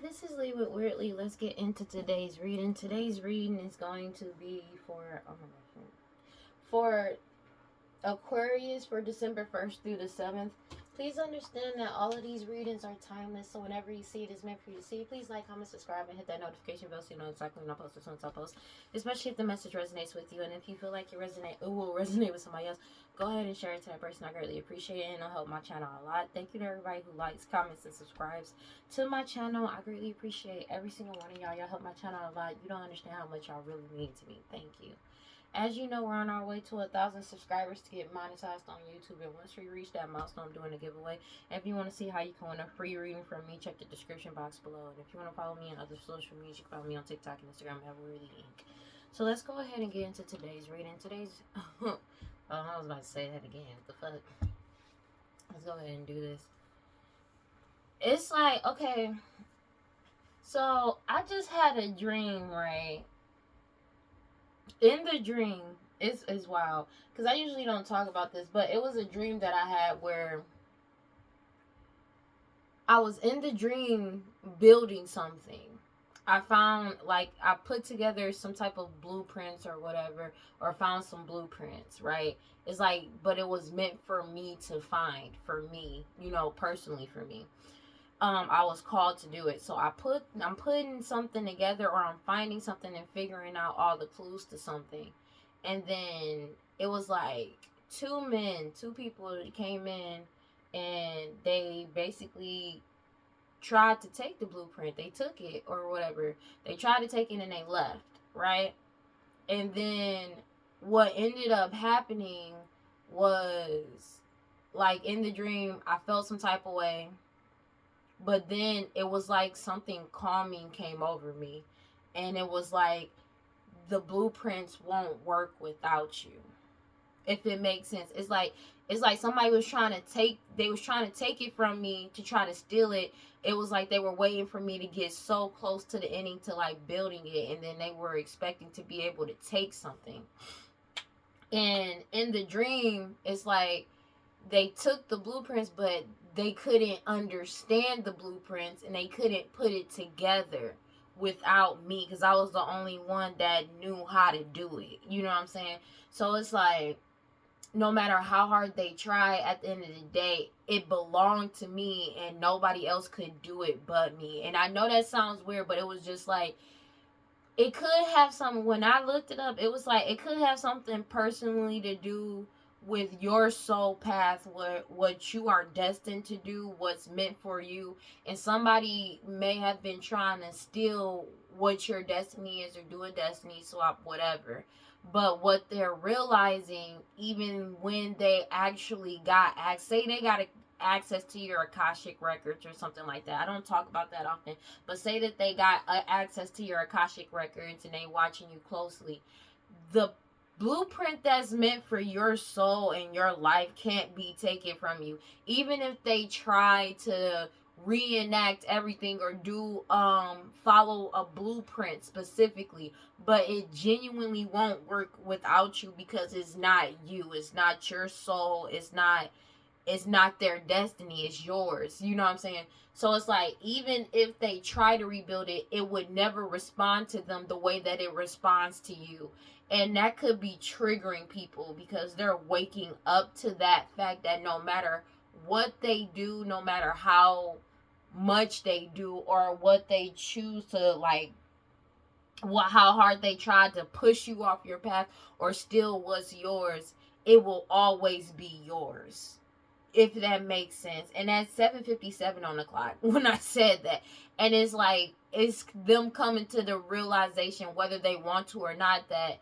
This is Lee with WeirdLee. Let's get into today's reading. Today's reading is going to be for Aquarius for December 1st through the 7th. Please understand that all of these readings are timeless, so whenever you see it is meant for you to see. Please like, comment, subscribe, and hit that notification bell so you know exactly when I post as soon as I post, especially if the message resonates with you. And if you feel like it will resonate with somebody else, go ahead and share it to that person. I greatly appreciate it, and it'll help my channel a lot. Thank you to everybody who likes, comments, and subscribes to my channel. I greatly appreciate every single one of y'all. Y'all help my channel a lot. You don't understand how much y'all really mean to me. Thank you. As you know, we're on our way to 1,000 subscribers to get monetized on YouTube. And once we reach that milestone, I'm doing a giveaway. If you want to see how you can win a free reading from me, check the description box below. And if you want to follow me on other social media, you can follow me on TikTok and Instagram at WeirdLee Inc. So let's go ahead and get into today's reading. I was about to say that again. What the fuck? Let's go ahead and do this. It's like, okay. So I just had a dream, right? In the dream, it's wild, because I usually don't talk about this, but it was a dream that I had where I was in the dream building something. I found, like, I put together some type of blueprints or whatever, or found some blueprints, right? It's like, but it was meant for me to find, for me, personally for me. I was called to do it. So I'm putting something together, or I'm finding something and figuring out all the clues to something. And then it was like two people came in, and they basically tried to take the blueprint. They took it or whatever. They tried to take it and they left, right? And then what ended up happening was, like, in the dream, I felt some type of way. But then it was like something calming came over me. And it was like, the blueprints won't work without you. If it makes sense. It's like somebody was trying to take it from me to try to steal it. It was like they were waiting for me to get so close to the ending to, like, building it. And then they were expecting to be able to take something. And in the dream, it's like they took the blueprints, but they couldn't understand the blueprints, and they couldn't put it together without me, because I was the only one that knew how to do it. You know what I'm saying? So it's like, no matter how hard they try, at the end of the day, it belonged to me, and nobody else could do it but me. And I know that sounds weird, but it was just like, it could have something, when I looked it up, it was like, it could have something personally to do with your soul path, what you are destined to do, what's meant for you. And somebody may have been trying to steal what your destiny is, or do a destiny swap, whatever. But what they're realizing, even when they actually got access to your Akashic records or something like that. I don't talk about that often, but say that they got access to your Akashic records and they watching you closely. The blueprint that's meant for your soul and your life can't be taken from you. Even if they try to reenact everything or do follow a blueprint specifically, but it genuinely won't work without you, because it's not you, it's not your soul, it's not their destiny, it's yours. You know what I'm saying? So it's like, even if they try to rebuild it, it would never respond to them the way that it responds to you. And that could be triggering people, because they're waking up to that fact that no matter what they do, no matter how much they do, or what they choose to, like, how hard they tried to push you off your path or steal what's yours, it will always be yours. If that makes sense. And that's 7:57 on the clock when I said that. And it's like, it's them coming to the realization, whether they want to or not, that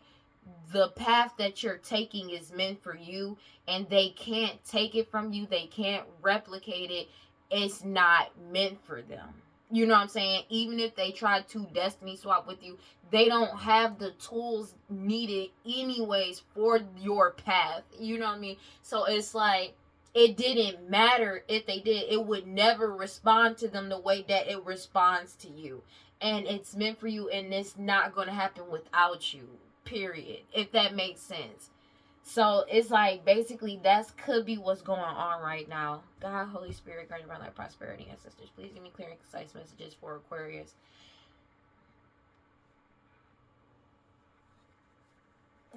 the path that you're taking is meant for you, and they can't take it from you. They can't replicate it. It's not meant for them. You know what I'm saying? Even if they try to destiny swap with you, they don't have the tools needed anyways for your path. You know what I mean? So it's like, it didn't matter if they did. It would never respond to them the way that it responds to you. And it's meant for you, and it's not going to happen without you. Period. If that makes sense. So it's like basically that's could be what's going on right now. God, Holy Spirit, guide around like prosperity, ancestors. Please give me clear and concise messages for Aquarius.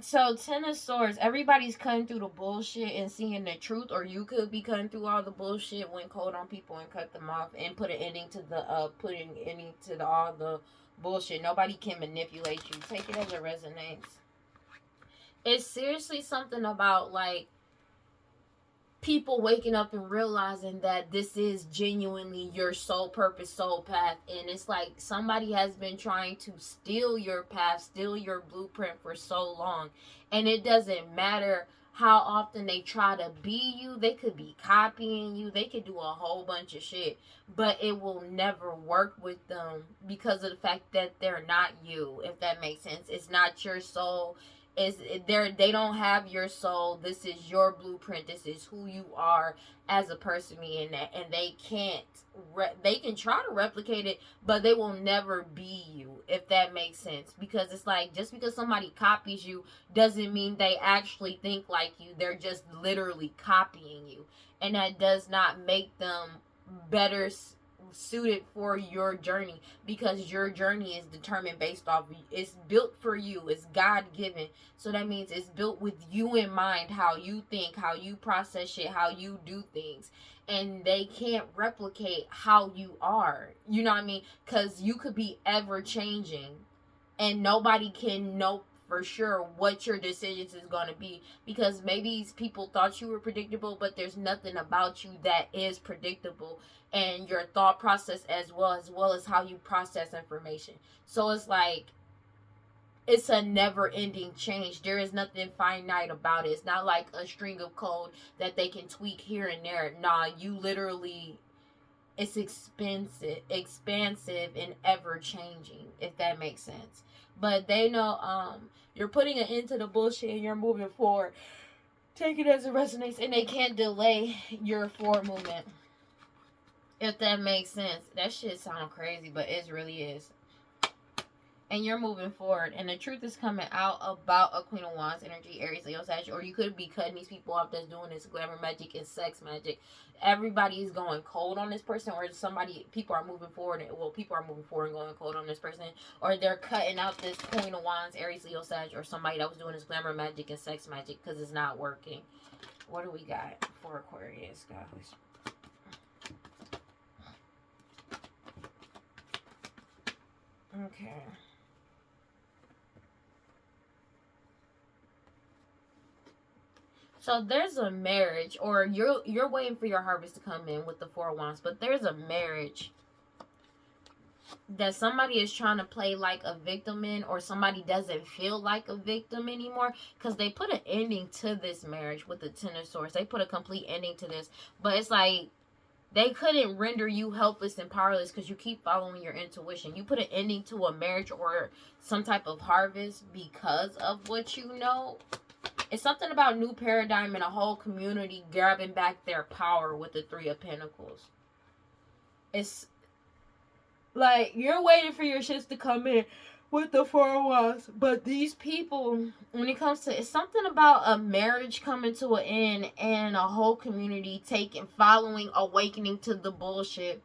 So, Ten of Swords, everybody's cutting through the bullshit and seeing the truth, or you could be cutting through all the bullshit, went cold on people and cut them off, and put an ending to all the bullshit. Nobody can manipulate you. Take it as it resonates. It's seriously something about like people waking up and realizing that this is genuinely your soul purpose, soul path, and it's like somebody has been trying to steal your path, steal your blueprint for so long, and it doesn't matter how often they try to be you. They could be copying you, they could do a whole bunch of shit, but it will never work with them because of the fact that they're not you, if that makes sense. It's not your soul. They don't have your soul. This is your blueprint. This is who you are as a person, and they can't. They can try to replicate it, but they will never be you, if that makes sense. Because it's like just because somebody copies you doesn't mean they actually think like you. They're just literally copying you, and that does not make them better suited for your journey, because your journey is determined based off, it's built for you, it's God-given. So that means it's built with you in mind, how you think, how you process shit, how you do things, and they can't replicate how you are, you know what I mean? Because you could be ever changing and nobody can know for sure what your decisions is going to be, because maybe people thought you were predictable, but there's nothing about you that is predictable, and your thought process as well as how you process information. So it's like it's a never ending change. There is nothing finite about it. It's not like a string of code that they can tweak here and there. Nah, you literally, it's expansive and ever changing, if that makes sense. But they know you're putting an end to the bullshit and you're moving forward. Take it as it resonates, and they can't delay your forward movement, if that makes sense. That shit sound crazy, but it really is. And you're moving forward, and the truth is coming out about a Queen of Wands energy, Aries, Leo, Sagittarius. Or you could be cutting these people off that's doing this glamour magic and sex magic. Everybody is going cold on this person, or people are moving forward. Well, people are moving forward and going cold on this person, or they're cutting out this Queen of Wands, Aries, Leo, Sagittarius, or somebody that was doing this glamour magic and sex magic because it's not working. What do we got for Aquarius, guys? Okay. So there's a marriage, or you're waiting for your harvest to come in with the Four of Wands, but there's a marriage that somebody is trying to play like a victim in, or somebody doesn't feel like a victim anymore, because they put an ending to this marriage with the Ten of Swords. They put a complete ending to this, but it's like they couldn't render you helpless and powerless because you keep following your intuition. You put an ending to a marriage or some type of harvest because of what you know. It's something about new paradigm and a whole community grabbing back their power with the Three of Pentacles. It's like you're waiting for your shits to come in with the Four of Wands. But these people, when it comes to, it's something about a marriage coming to an end and a whole community following, awakening to the bullshit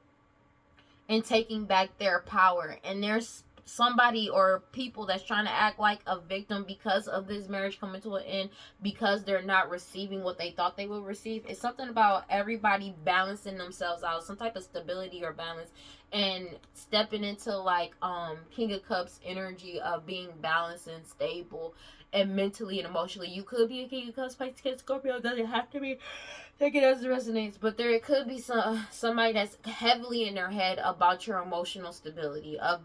and taking back their power. And there's somebody or people that's trying to act like a victim because of this marriage coming to an end, because they're not receiving what they thought they would receive. It's something about everybody balancing themselves out, some type of stability or balance, and stepping into like King of Cups energy of being balanced and stable and mentally and emotionally. You could be a King of Cups, Pisces, Scorpio. It doesn't have to be. Take it as it resonates. But there could be somebody that's heavily in their head about your emotional stability, of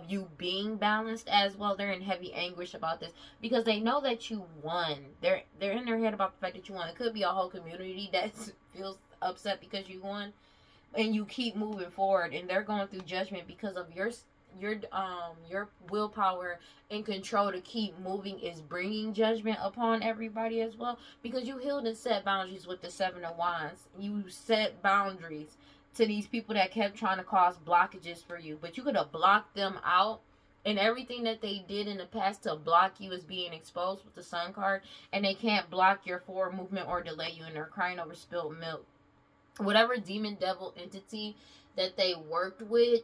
you being balanced as well. They're in heavy anguish about this because they know that you won. They're in their head about the fact that you won. It could be a whole community that feels upset because you won, and you keep moving forward, and they're going through judgment because of your willpower and control to keep moving is bringing judgment upon everybody as well, because you healed and set boundaries with the Seven of Wands. You set boundaries to these people that kept trying to cause blockages for you, but you could have blocked them out And everything that they did in the past to block you is being exposed with the Sun card. And they can't block your forward movement or delay you. And they're crying over spilled milk. Whatever demon devil entity that they worked with,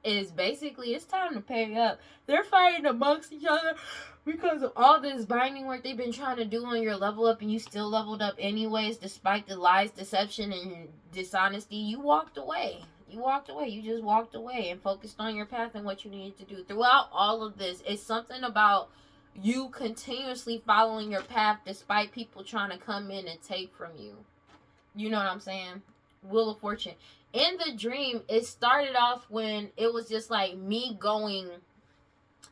is basically, it's time to pay up. They're fighting amongst each other because of all this binding work they've been trying to do on your level up, and you still leveled up anyways despite the lies, deception, and dishonesty. You walked away. You just walked away and focused on your path and what you needed to do. Throughout all of this, it's something about you continuously following your path despite people trying to come in and take from you. You know what I'm saying? Wheel of Fortune. In the dream, it started off when it was just like me going,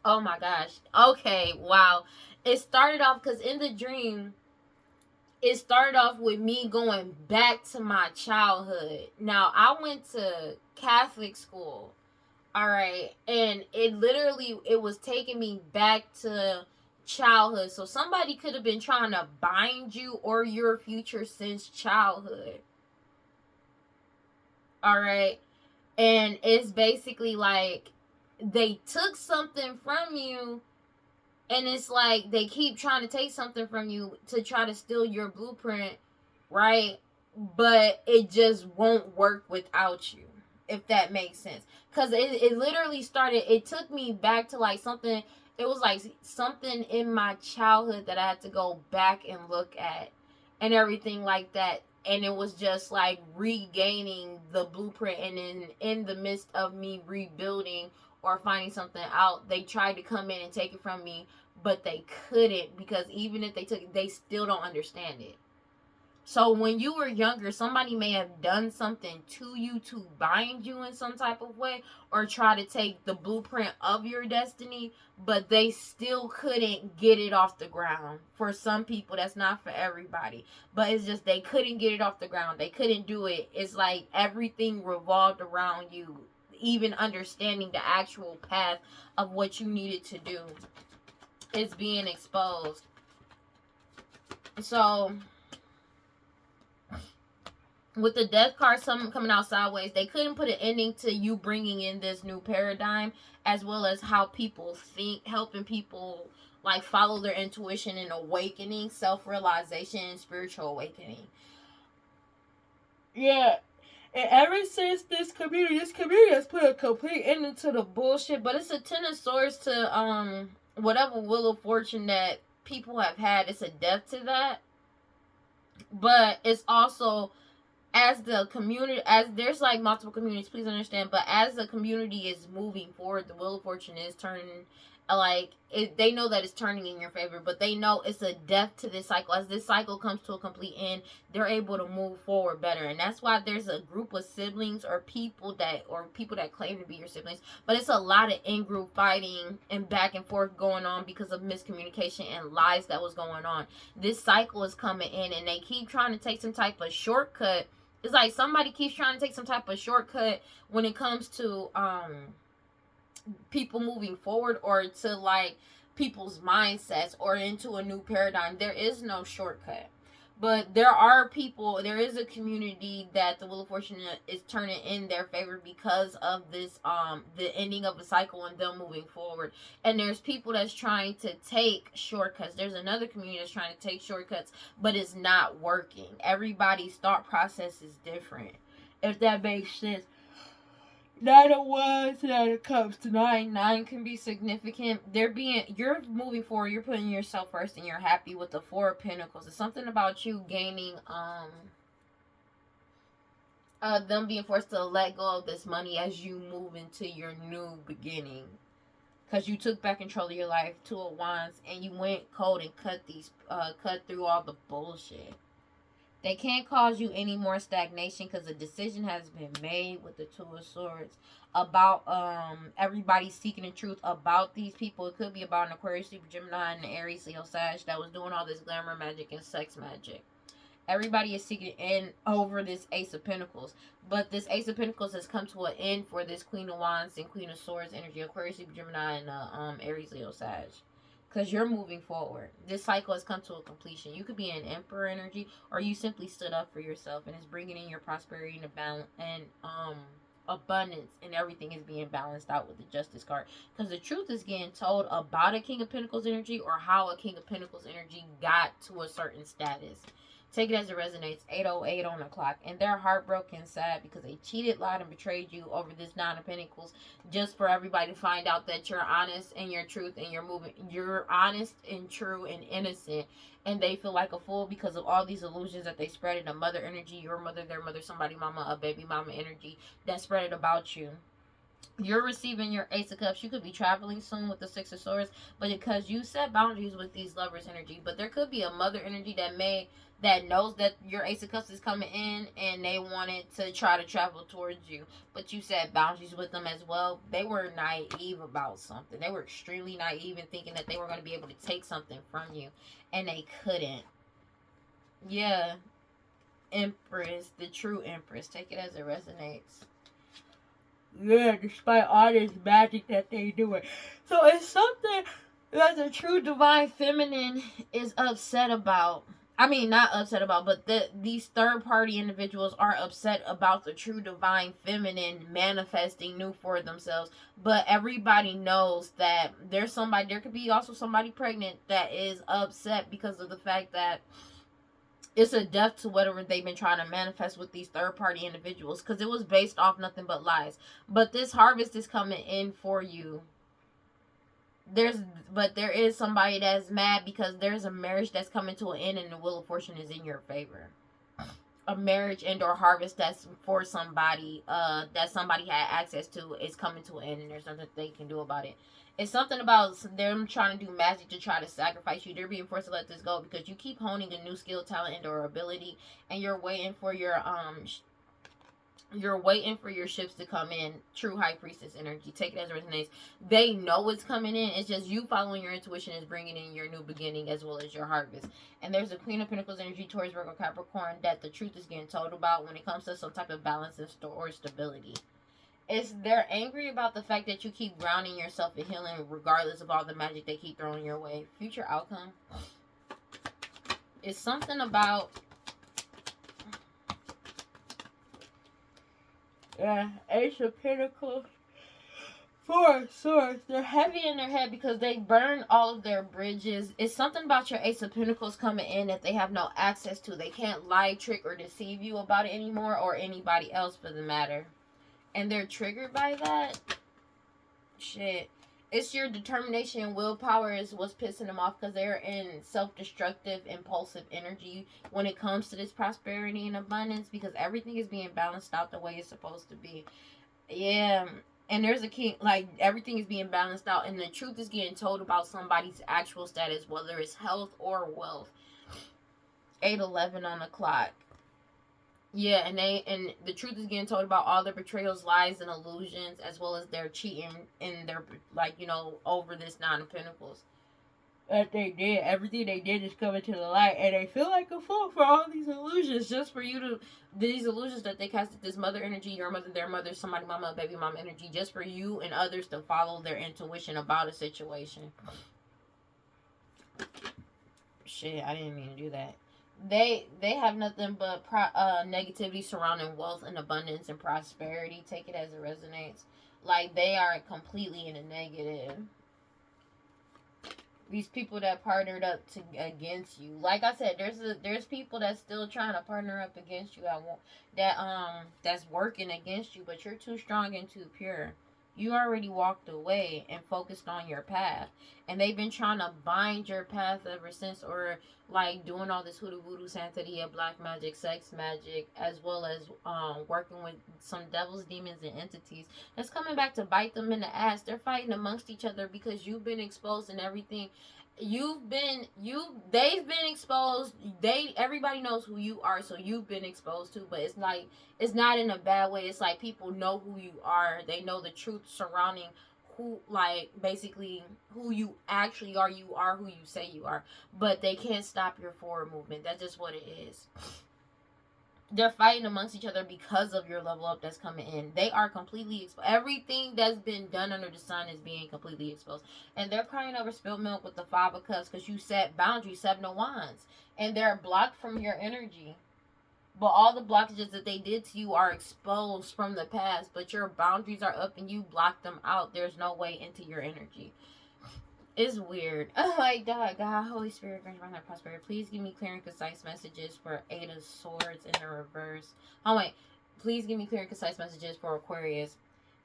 oh my gosh. Okay, wow. It started off because in the dream, it started off with me going back to my childhood. Now, I went to Catholic school, all right, and it was taking me back to childhood. So somebody could have been trying to bind you or your future since childhood. All right. And it's basically like they took something from you, and it's like they keep trying to take something from you to try to steal your blueprint, right? But it just won't work without you, if that makes sense. Because it literally started, it took me back to like something, it was like something in my childhood that I had to go back and look at and everything like that. And it was just like regaining the blueprint. And in the midst of me rebuilding or finding something out, they tried to come in and take it from me, but they couldn't, because even if they took it, they still don't understand it. So when you were younger, somebody may have done something to you to bind you in some type of way or try to take the blueprint of your destiny, but they still couldn't get it off the ground. For some people, that's not for everybody. But it's just they couldn't get it off the ground. They couldn't do it. It's like everything revolved around you, even understanding the actual path of what you needed to do is being exposed. So with the death card, something coming out sideways, they couldn't put an ending to you bringing in this new paradigm, as well as how people think, helping people like follow their intuition and awakening, self-realization, and spiritual awakening. Yeah. And ever since this community has put a complete end to the bullshit. But it's a 10 of swords to whatever Wheel of Fortune that people have had. It's a death to that. But it's also, as the community, as there's like multiple communities, please understand, but as the community is moving forward, the Wheel of Fortune is turning, like, they know that it's turning in your favor, but they know it's a death to this cycle. As this cycle comes to a complete end, they're able to move forward better. And that's why there's a group of siblings or people that claim to be your siblings, but it's a lot of in-group fighting and back and forth going on because of miscommunication and lies that was going on. This cycle is coming in, and they keep trying to take some type of shortcut. It's like somebody keeps trying to take some type of shortcut when it comes to people moving forward, or to like people's mindsets, or into a new paradigm. There is no shortcut. But there is a community that the Wheel of Fortune is turning in their favor because of this, the ending of a cycle and them moving forward. And there's people that's trying to take shortcuts. There's another community that's trying to take shortcuts, but it's not working. Everybody's thought process is different, if that makes sense. 9 of Wands, 9 of Cups to 9. 9 can be significant. You're moving forward. You're putting yourself first, and you're happy with the 4 of Pentacles. It's something about you gaining, them being forced to let go of this money as you move into your new beginning. Because you took back control of your life. 2 of Wands, and you went cold and cut through all the bullshit. They can't cause you any more stagnation because a decision has been made with the 2 of Swords about everybody seeking the truth about these people. It could be about an Aquarius, Libra, Gemini, and an Aries, Leo, Sag that was doing all this glamour magic and sex magic. Everybody is seeking in over this Ace of Pentacles. But this Ace of Pentacles has come to an end for this Queen of Wands and Queen of Swords energy. Aquarius, Libra, Gemini, and Aries, Leo, Sag. Because you're moving forward. This cycle has come to a completion. You could be an Emperor energy, or you simply stood up for yourself, and it's bringing in your prosperity and balance and abundance, and everything is being balanced out with the Justice card. Because the truth is getting told about a King of Pentacles energy, or how a King of Pentacles energy got to a certain status. Take it as it resonates. 8:08 on the clock. And they're heartbroken, sad, because they cheated, lied, and betrayed you over this Nine of Pentacles, just for everybody to find out that you're honest and your truth, and you're honest and true and innocent. And they feel like a fool because of all these illusions that they spread in a mother energy, your mother, their mother, somebody mama, a baby mama energy that spread it about you. You're receiving your Ace of Cups. You could be traveling soon with the Six of Swords, but because you set boundaries with these lovers energy. But there could be a mother energy that knows that your Ace of Cups is coming in, and they wanted to try to travel towards you, but you set boundaries with them as well. They were naive about something. They were extremely naive in thinking that they were going to be able to take something from you, and they couldn't. Yeah. Empress, the true Empress. Take it as it resonates. Yeah, despite all this magic that they doing. So it's something that the true divine feminine is upset about. I mean, not upset about, but these third party individuals are upset about the true divine feminine manifesting new for themselves. But everybody knows that there's somebody, there could be also somebody pregnant that is upset because of the fact that it's a death to whatever they've been trying to manifest with these third party individuals, because it was based off nothing but lies. But this harvest is coming in for you. There is somebody that's mad because there's a marriage that's coming to an end, and the Wheel of Fortune is in your favor. A marriage and or harvest that's for somebody, that somebody had access to, is coming to an end, and there's nothing they can do about it. It's something about them trying to do magic to try to sacrifice you. They're being forced to let this go because you keep honing a new skill, talent, and or ability, and you're waiting for your ships to come in. True High Priestess energy. Take it as it resonates. They know it's coming in. It's just you following your intuition is bringing in your new beginning as well as your harvest. And there's a Queen of Pentacles energy, Taurus, Virgo, Capricorn, that the truth is getting told about when it comes to some type of balance or stability. They're angry about the fact that you keep grounding yourself in healing regardless of all the magic they keep throwing your way. Future outcome. It's something about Ace of Pentacles, Four of Swords. They're heavy in their head because they burned all of their bridges. It's something about your Ace of Pentacles coming in that they have no access to. They can't lie, trick, or deceive you about it anymore, or anybody else for the matter. And they're triggered by that. Shit. It's your determination and willpower is what's pissing them off, because they're in self-destructive, impulsive energy when it comes to this prosperity and abundance, because everything is being balanced out the way it's supposed to be. Yeah. And there's a king, like, everything is being balanced out, and the truth is getting told about somebody's actual status, whether it's health or wealth. 8:11 on the clock. Yeah, and the truth is getting told about all their betrayals, lies, and illusions, as well as their cheating and their, over this Nine of Pentacles. That they did. Everything they did is coming to the light, and they feel like a fool for all these illusions, just for you to, these illusions that they casted, this mother energy, your mother, their mother, somebody mama, baby mama energy, just for you and others to follow their intuition about a situation. Shit, I didn't mean to do that. They have nothing but negativity surrounding wealth and abundance and prosperity. Take it as it resonates. Like, they are completely in a negative. These people that partnered up against you. Like I said, there's people that's still trying to partner up against you. That's working against you, but you're too strong and too pure. You already walked away and focused on your path. And they've been trying to bind your path ever since, or like doing all this hoodoo voodoo santeria, black magic, sex magic, as well as working with some devils, demons, and entities. That's coming back to bite them in the ass. They're fighting amongst each other because you've been exposed and everything. They've been exposed. Everybody knows who you are, so you've been exposed too, but it's like, it's not in a bad way. It's like people know who you are. They know the truth surrounding basically who you actually are. You are who you say you are, but they can't stop your forward movement. That's just what it is. They're fighting amongst each other because of your level up that's coming in. They are completely exposed. Everything that's been done under the sun is being completely exposed. And they're crying over spilled milk with the Five of Cups because you set boundaries, Seven of Wands. And they're blocked from your energy. But all the blockages that they did to you are exposed from the past, but your boundaries are up and you block them out. There's no way into your energy. It's weird. Oh my God, God, Holy Spirit, grant my heart prosperity. Please give me clear and concise messages for Eight of Swords in the reverse. Oh wait, please give me clear and concise messages for Aquarius.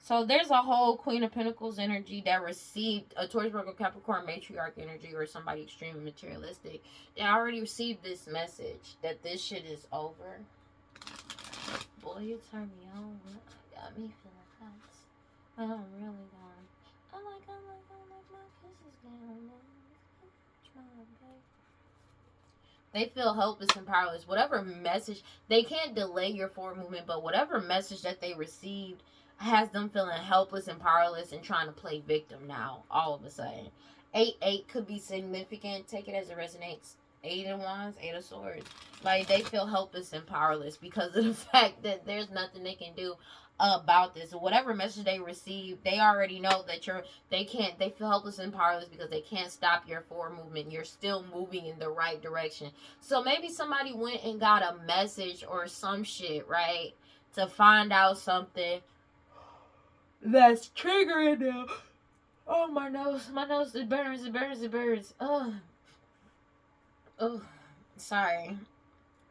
So there's a whole Queen of Pentacles energy that received a Taurus, Virgo, Capricorn matriarch energy, or somebody extremely materialistic. They already received this message that this shit is over. Boy, you turn me on. Got me feeling hot. I'm really gone. I like my kisses down. They feel helpless and powerless. Whatever message, they can't delay your forward movement, but whatever message that they received has them feeling helpless and powerless and trying to play victim now, all of a sudden. 8-8 could be significant. Take it as it resonates. 8 of Wands, 8 of Swords. Like, they feel helpless and powerless because of the fact that there's nothing they can do about this. Whatever message they receive, they already know that they feel helpless and powerless because they can't stop your forward movement. You're still moving in the right direction. So maybe somebody went and got a message or some shit, right? To find out something that's triggering them. Oh, my nose, it burns. Oh, sorry.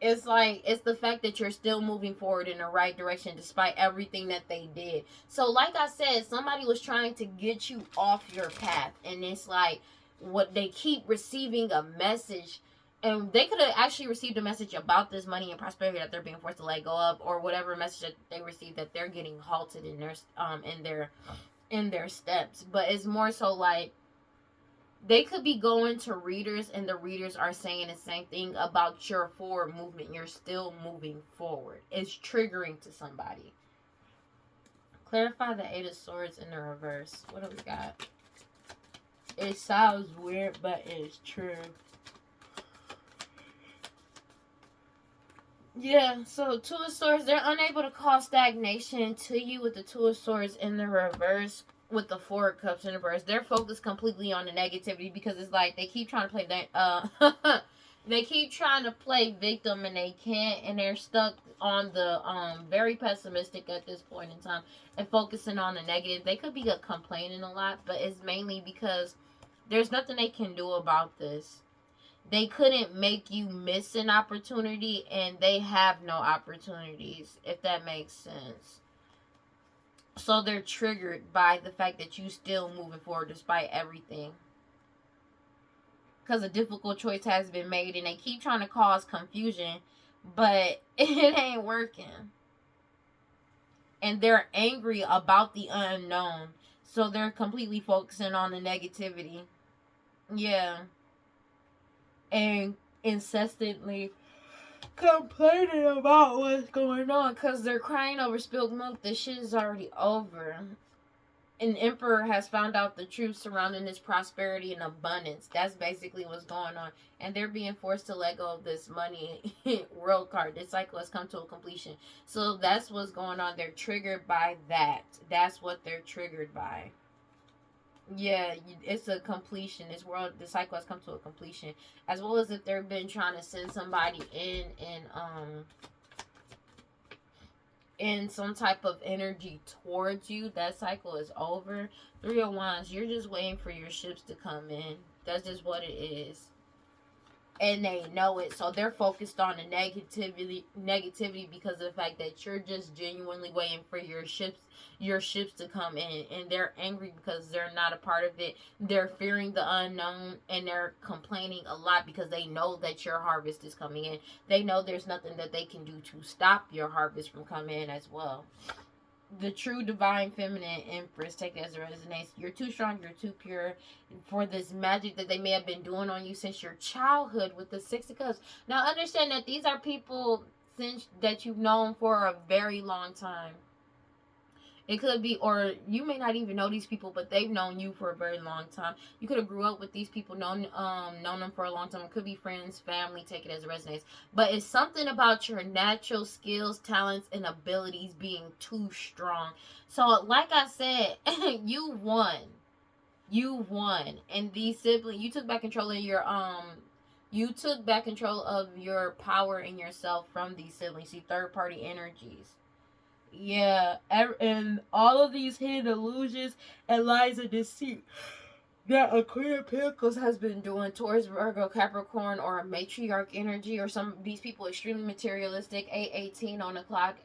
It's like, it's the fact that you're still moving forward in the right direction despite everything that they did. So like I said, somebody was trying to get you off your path, and it's like, what they keep receiving a message, and they could have actually received a message about this money and prosperity that they're being forced to let go of, or whatever message that they received that they're getting halted in their steps. But it's more so like, they could be going to readers and the readers are saying the same thing about your forward movement. You're still moving forward. It's triggering to somebody. Clarify the 8 of Swords in the reverse. What do we got? It sounds weird, but it's true. Yeah, so 2 of Swords, they're unable to cause stagnation to you with the 2 of Swords in the reverse. With the 4 of Cups in reverse, they're focused completely on the negativity because it's like they keep trying to play that they keep trying to play victim and they can't, and they're stuck on the very pessimistic at this point in time and focusing on the negative. They could be complaining a lot, but it's mainly because there's nothing they can do about this. They couldn't make you miss an opportunity, and they have no opportunities, if that makes sense. So they're triggered by the fact that you still moving forward despite everything. Because a difficult choice has been made and they keep trying to cause confusion, but it ain't working. And they're angry about the unknown. So they're completely focusing on the negativity. Yeah. And incessantly complaining about what's going on because they're crying over spilled milk. This shit is already over. An emperor has found out the truth surrounding this prosperity and abundance. That's basically what's going on. And they're being forced to let go of this money world card. This cycle has come to a completion. So that's what's going on. They're triggered by that. That's what they're triggered by. Yeah, it's a completion. This cycle has come to a completion. As well as if they've been trying to send somebody in some type of energy towards you, that cycle is over. 3 of Wands, you're just waiting for your ships to come in. That's just what it is. And they know it, so they're focused on the negativity because of the fact that you're just genuinely waiting for your ships to come in, and they're angry because they're not a part of it. They're fearing the unknown, and they're complaining a lot because they know that your harvest is coming in. They know there's nothing that they can do to stop your harvest from coming in as well. The true divine feminine empress, take it as a resonance. You're too strong, you're too pure for this magic that they may have been doing on you since your childhood with the 6 of Cups. Now understand that these are people since that you've known for a very long time. It could be, or you may not even know these people, but they've known you for a very long time. You could have grew up with these people, known them for a long time. It could be friends, family, take it as it resonates. But it's something about your natural skills, talents, and abilities being too strong. So, like I said, you won. You won. And these siblings, you took back control of You took back control of your power and yourself from these siblings, see third party energies. Yeah, and all of these hidden illusions and lies of deceit that a Queen of Pentacles has been doing towards Virgo, Capricorn, or a matriarch energy, or some of these people extremely materialistic, 818 on the clock.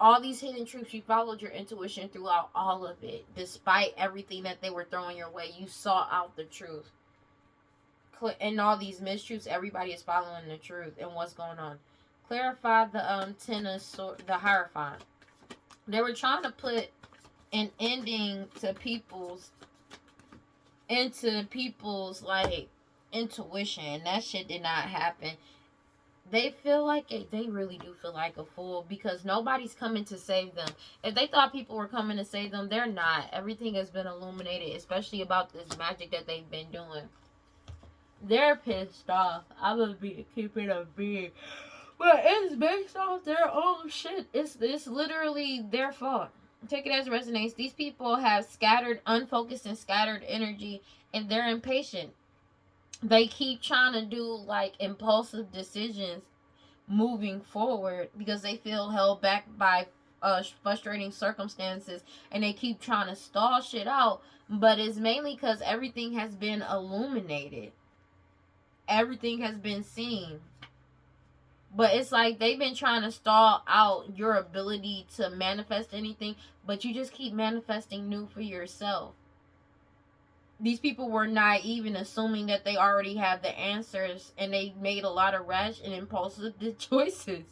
All these hidden truths, you followed your intuition throughout all of it. Despite everything that they were throwing your way, you saw out the truth. And all these mistruths, everybody is following the truth and what's going on. Clarify the the Hierophant. They were trying to put an ending to people's like intuition, and that shit did not happen. They feel like they really do feel like a fool because nobody's coming to save them. If they thought people were coming to save them, they're not. Everything has been illuminated, especially about this magic that they've been doing. They're pissed off. I'm gonna keep it a being. But it's based off their own shit. It's literally their fault. Take it as it resonates. These people have scattered, unfocused, and scattered energy, and they're impatient. They keep trying to do like impulsive decisions moving forward because they feel held back by frustrating circumstances, and they keep trying to stall shit out. But it's mainly because everything has been illuminated. Everything has been seen. But it's like they've been trying to stall out your ability to manifest anything, but you just keep manifesting new for yourself. These people were naive in assuming that they already have the answers, and they made a lot of rash and impulsive choices.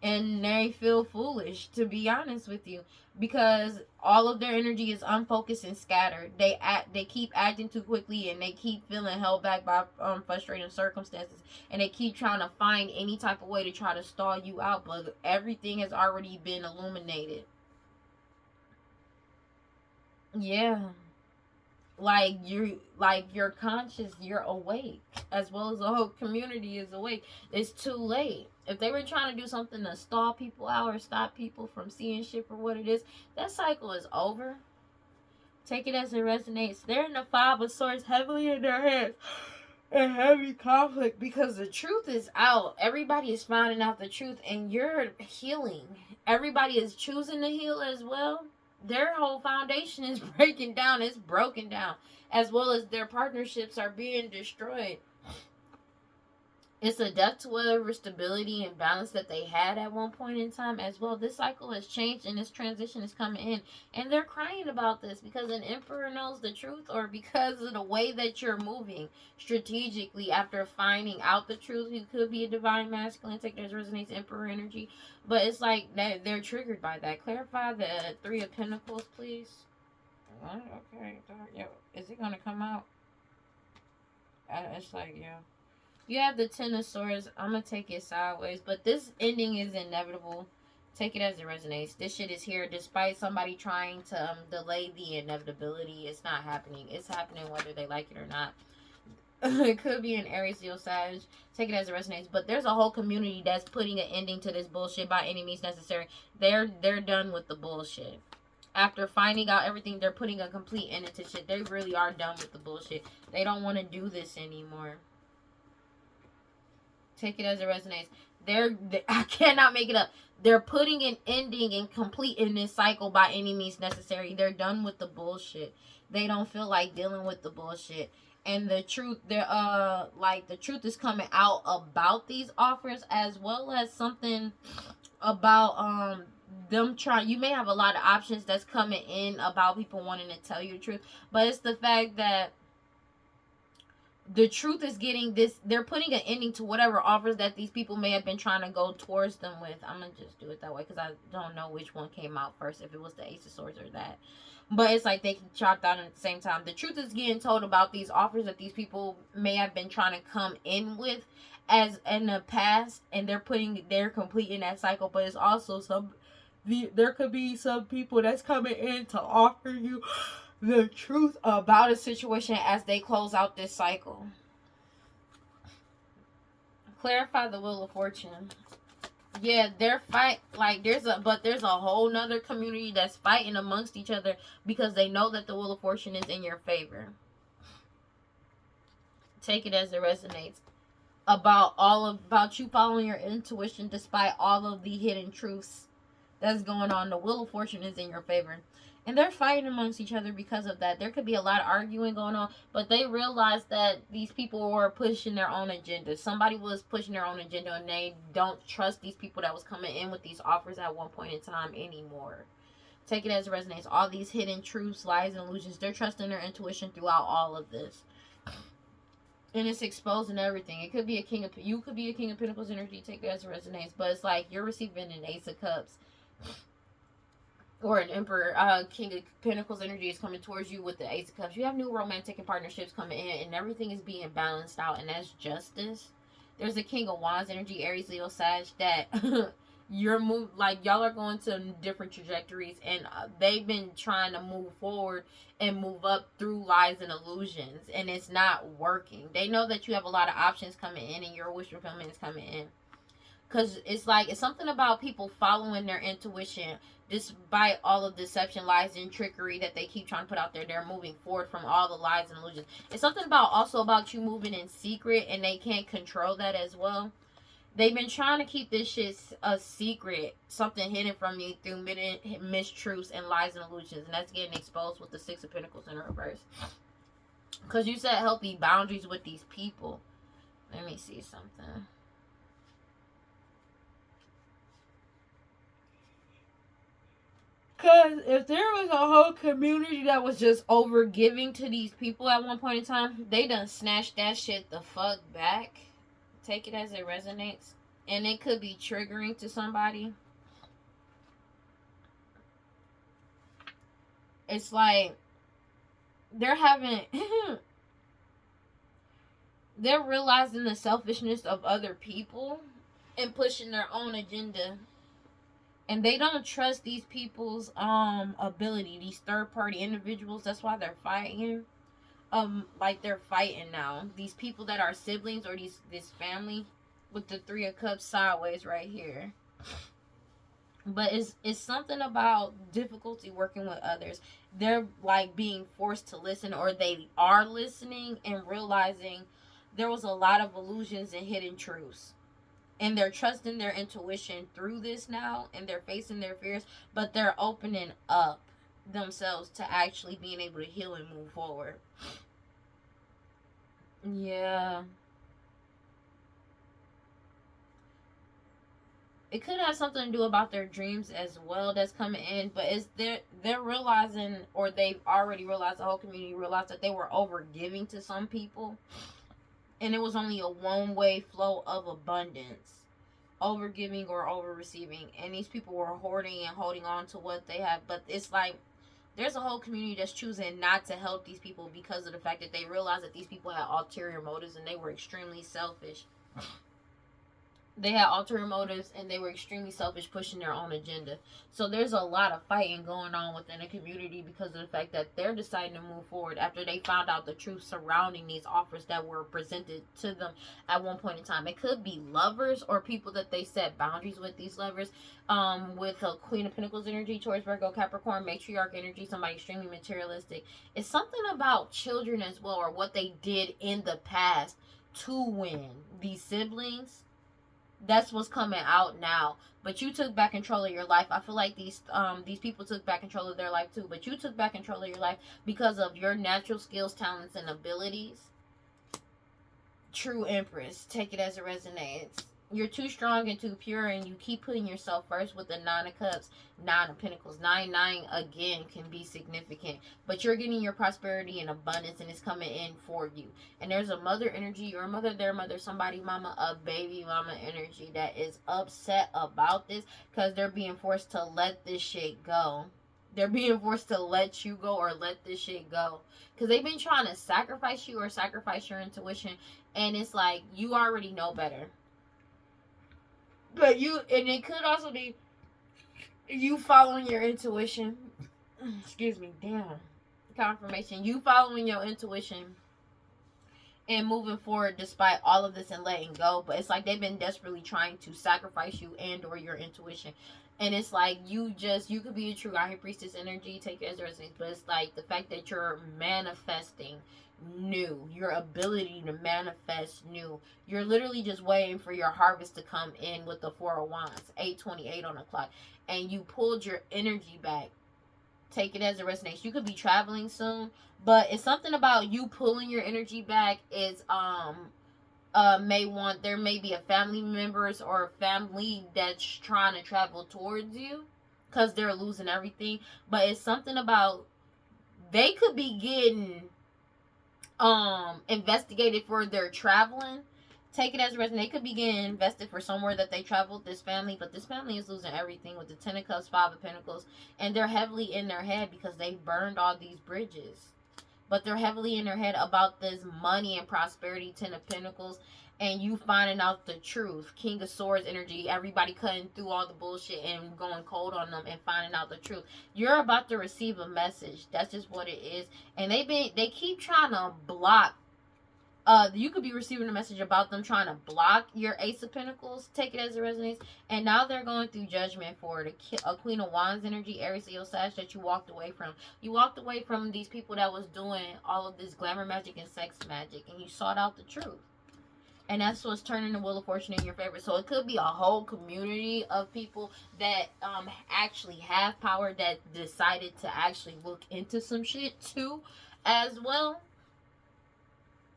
And they feel foolish, to be honest with you, because all of their energy is unfocused and scattered. They keep acting too quickly, and they keep feeling held back by frustrating circumstances, and they keep trying to find any type of way to try to stall you out, but everything has already been illuminated. Yeah. Like you're conscious, you're awake, as well as the whole community is awake. It's too late. If they were trying to do something to stall people out or stop people from seeing shit for what it is, that cycle is over. Take it as it resonates. They're in the Five of Swords, heavily in their hands, and heavy conflict because the truth is out. Everybody is finding out the truth, and you're healing. Everybody is choosing to heal as well. Their whole foundation is breaking down. It's broken down. As well as their partnerships are being destroyed. It's a death to whatever stability and balance that they had at one point in time as well. This cycle has changed and this transition is coming in. And they're crying about this because an emperor knows the truth, or because of the way that you're moving strategically after finding out the truth. You could be a divine masculine. Take that as resonates, emperor energy. But it's like they're triggered by that. Clarify the Three of Pentacles, please. Okay. Yo, is it going to come out? It's like, yeah. You have the Ten of Swords. I'm going to take it sideways. But this ending is inevitable. Take it as it resonates. This shit is here. Despite somebody trying to delay the inevitability, it's not happening. It's happening whether they like it or not. It could be an Aries, Leo, Sag. Take it as it resonates. But there's a whole community that's putting an ending to this bullshit by any means necessary. They're done with the bullshit. After finding out everything, they're putting a complete end to shit. They really are done with the bullshit. They don't want to do this anymore. Take it as it resonates. I cannot make it up. They're putting an ending and completing this cycle by any means necessary. They're done with the bullshit. They don't feel like dealing with the bullshit. And the truth, the truth is coming out about these offers, as well as something about them trying. You may have a lot of options that's coming in about people wanting to tell you the truth, but it's the fact that the truth is getting this. They're putting an ending to whatever offers that these people may have been trying to go towards them with. I'm gonna just do it that way because I don't know which one came out first, if it was the Ace of Swords or that. But it's like they can chop down at the same time. The truth is getting told about these offers that these people may have been trying to come in with as in the past, and they're completing that cycle. But it's also there could be some people that's coming in to offer you the truth about a situation as they close out this cycle. Clarify the Wheel of Fortune. Yeah, they're there's a whole nother community that's fighting amongst each other because they know that the Wheel of Fortune is in your favor. Take it as it resonates. About you following your intuition despite all of the hidden truths that's going on. The Wheel of Fortune is in your favor. And they're fighting amongst each other because of that. There could be a lot of arguing going on, but they realized that these people were pushing their own agenda. Somebody was pushing their own agenda, and they don't trust these people that was coming in with these offers at one point in time anymore. Take it as it resonates. All these hidden truths, lies, and illusions, they're trusting their intuition throughout all of this. And it's exposing everything. It could be you could be a King of Pentacles energy. Take it as it resonates. But it's like you're receiving an Ace of Cups or an Emperor. King of Pentacles energy is coming towards you with the Ace of Cups. You have new romantic and partnerships coming in, and everything is being balanced out, and that's justice. There's a King of Wands energy, Aries, Leo, Sag, that y'all are going to different trajectories, and they've been trying to move forward and move up through lies and illusions, and it's not working. They know that you have a lot of options coming in, and your wish fulfillment is coming in, because it's something about people following their intuition despite all of deception, lies, and trickery that they keep trying to put out there. They're moving forward from all the lies and illusions. It's something about you moving in secret, and they can't control that as well. They've been trying to keep this shit a secret, something hidden from you through mistruths and lies and illusions. And that's getting exposed with the Six of Pentacles in reverse. Because you set healthy boundaries with these people. Let me see something. Because if there was a whole community that was just over giving to these people at one point in time, they done snatched that shit the fuck back. Take it as it resonates. And it could be triggering to somebody. It's like they're realizing the selfishness of other people and pushing their own agenda. And they don't trust these people's ability, these third party individuals. That's why they're fighting. They're fighting now. These people that are siblings or this family with the Three of Cups sideways right here. But it's something about difficulty working with others. They're like being forced to listen, or they are listening and realizing there was a lot of illusions and hidden truths. And they're trusting their intuition through this now, and they're facing their fears, but they're opening up themselves to actually being able to heal and move forward. Yeah. It could have something to do about their dreams as well that's coming in, but they're realizing, or they've already realized, the whole community realized that they were over giving to some people, and it was only a one-way flow of abundance, over giving or over receiving, and these people were hoarding and holding on to what they have. But it's like there's a whole community that's choosing not to help these people because of the fact that they realized that these people had ulterior motives, and they were extremely selfish. They had ulterior motives, and they were extremely selfish, pushing their own agenda. So there's a lot of fighting going on within the community because of the fact that they're deciding to move forward after they found out the truth surrounding these offers that were presented to them at one point in time. It could be lovers or people that they set boundaries with. These lovers, with a Queen of Pentacles energy, Taurus, Virgo, Capricorn, matriarch energy, somebody extremely materialistic. It's something about children as well, or what they did in the past to win. These siblings, that's what's coming out now. But you took back control of your life. I feel like these people took back control of their life too. But you took back control of your life because of your natural skills, talents, and abilities. True Empress. Take it as it resonates. You're too strong and too pure, and you keep putting yourself first with the Nine of Cups, Nine of Pentacles. 9 again can be significant, but you're getting your prosperity and abundance, and it's coming in for you. And there's a mother energy, or a mother, their mother, somebody mama, a baby mama energy that is upset about this because they're being forced to let this shit go. They're being forced to let you go, or let this shit go, because they've been trying to sacrifice you or sacrifice your intuition, and it's like you already know better. But and it could also be you following your intuition. Excuse me, damn. Confirmation. You following your intuition and moving forward despite all of this and letting go. But it's like they've been desperately trying to sacrifice you and or your intuition. And it's like you could be a true High Priestess energy, take it as a resonance. But it's like the fact that you're manifesting new. Your ability to manifest new. You're literally just waiting for your harvest to come in with the Four of Wands, 8:28 on the clock, and you pulled your energy back. Take it as a resignation. You could be traveling soon, but it's something about you pulling your energy back is there may be a family members or a family that's trying to travel towards you because they're losing everything. But it's something about they could be getting investigated for their traveling. Take it as a reason. They could be getting invested for somewhere that they traveled, this family, but this family is losing everything with the Ten of Cups, Five of Pentacles, and they're heavily in their head because they burned all these bridges. But they're heavily in their head about this money and prosperity, Ten of Pentacles, and you finding out the truth. King of Swords energy, everybody cutting through all the bullshit and going cold on them and finding out the truth. You're about to receive a message. That's just what it is. And they keep trying to block. You could be receiving a message about them trying to block your Ace of Pentacles. Take it as a resonance. And now they're going through judgment for a Queen of Wands energy, Aries, Leo, Sag, that you walked away from. You walked away from these people that was doing all of this glamour magic and sex magic, and you sought out the truth. And that's what's turning the Wheel of Fortune in your favor. So it could be a whole community of people that actually have power that decided to actually look into some shit too as well.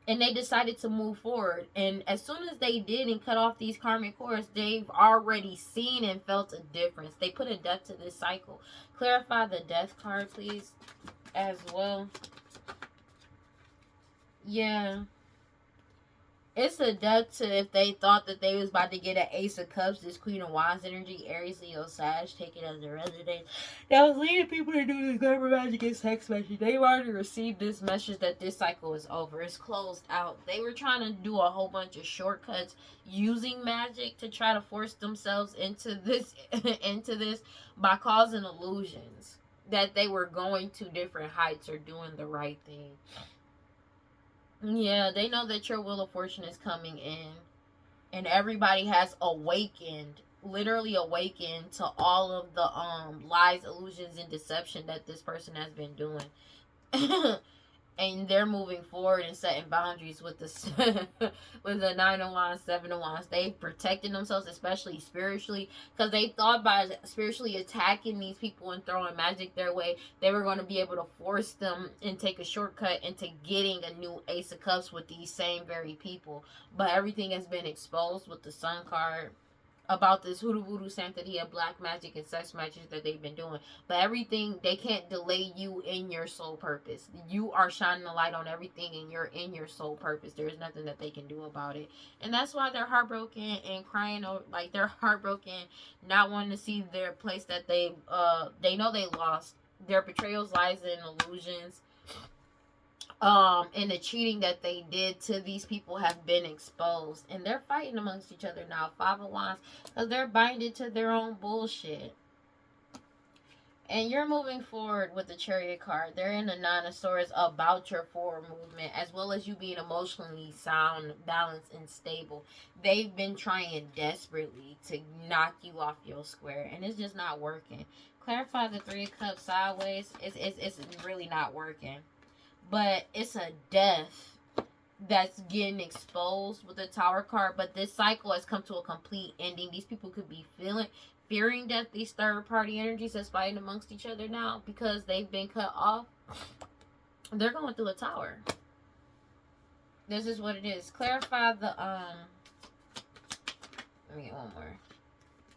And they decided to move forward. And as soon as they did and cut off these karmic cords, they've already seen and felt a difference. They put a death to this cycle. Clarify the death card, please, as well. Yeah. It's a death to if they thought that they was about to get an Ace of Cups, this Queen of Wands energy, Aries, Leo, Sag, take it as a resident. That was leading people to do this glamour magic and sex magic. They've already received this message that this cycle is over. It's closed out. They were trying to do a whole bunch of shortcuts using magic to try to force themselves into this by causing illusions that they were going to different heights or doing the right thing. Yeah, they know that your Wheel of Fortune is coming in. And everybody has awakened, literally awakened to all of the lies, illusions, and deception that this person has been doing. And they're moving forward and setting boundaries with the with the 9 of Wands, 7 of Wands. They've protected themselves, especially spiritually, because they thought by spiritually attacking these people and throwing magic their way, they were going to be able to force them and take a shortcut into getting a new Ace of Cups with these same very people. But everything has been exposed with the Sun card about this hoodoo voodoo santeria, black magic and sex magic that they've been doing. But everything, they can't delay you in your soul purpose. You are shining the light on everything and you're in your soul purpose. There's nothing that they can do about it. And that's why they're heartbroken and crying, like they're heartbroken, not wanting to see their place that they know they lost. Their betrayals, lies, and illusions, and the cheating that they did to these people have been exposed, and they're fighting amongst each other now. 5 of Wands, because they're binded to their own bullshit. And you're moving forward with the Chariot card. They're in the 9 of Swords about your forward movement, as well as you being emotionally sound, balanced, and stable. They've been trying desperately to knock you off your square, and it's just not working. Clarify the 3 of Cups sideways. It's really not working. But it's a death that's getting exposed with the Tower card. But this cycle has come to a complete ending. These people could be fearing that these third-party energies that's fighting amongst each other now because they've been cut off. They're going through a tower. This is what it is. Clarify the let me get one more.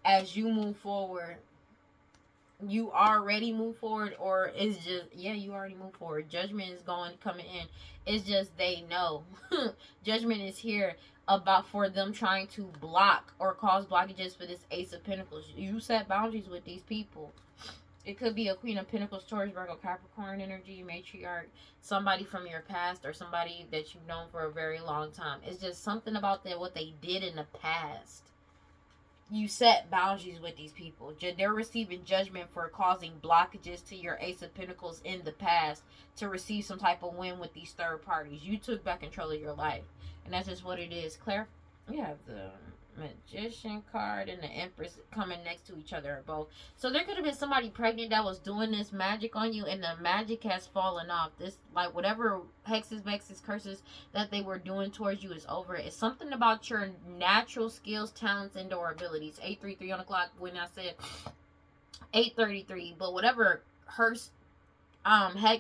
As you move forward, you already move forward, or it's just, yeah, you already move forward. Judgment is coming in. It's just they know. Judgment is here for them trying to block or cause blockages for this Ace of Pentacles. You set boundaries with these people. It could be a Queen of Pentacles, Taurus, Virgo, Capricorn energy, matriarch, somebody from your past, or somebody that you've known for a very long time. It's just something about what they did in the past. You set boundaries with these people. They're receiving judgment for causing blockages to your Ace of Pentacles in the past to receive some type of win with these third parties. You took back control of your life. And that's just what it is. Claire, we have the Magician card and the Empress coming next to each other, both. So there could have been somebody pregnant that was doing this magic on you, and the magic has fallen off. This, like, whatever hexes, vexes, curses that they were doing towards you is over. It's something about your natural skills, talents, and or abilities. 833 on the clock when I said 8:33, but whatever hex,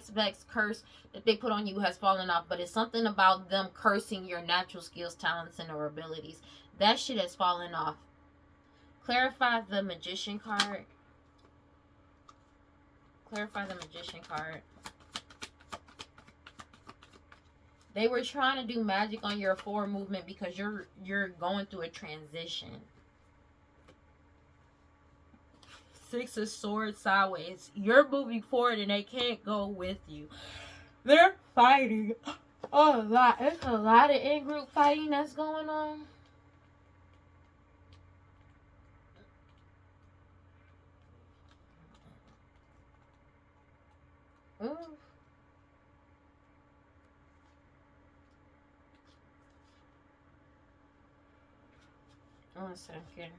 vex, curse that they put on you has fallen off. But it's something about them cursing your natural skills, talents, and or abilities. That shit has fallen off. Clarify the Magician card. Clarify the Magician card. They were trying to do magic on your forward movement because you're going through a transition. Six of Swords sideways. You're moving forward and they can't go with you. They're fighting a lot. There's a lot of in-group fighting that's going on. Ooh. 1 second.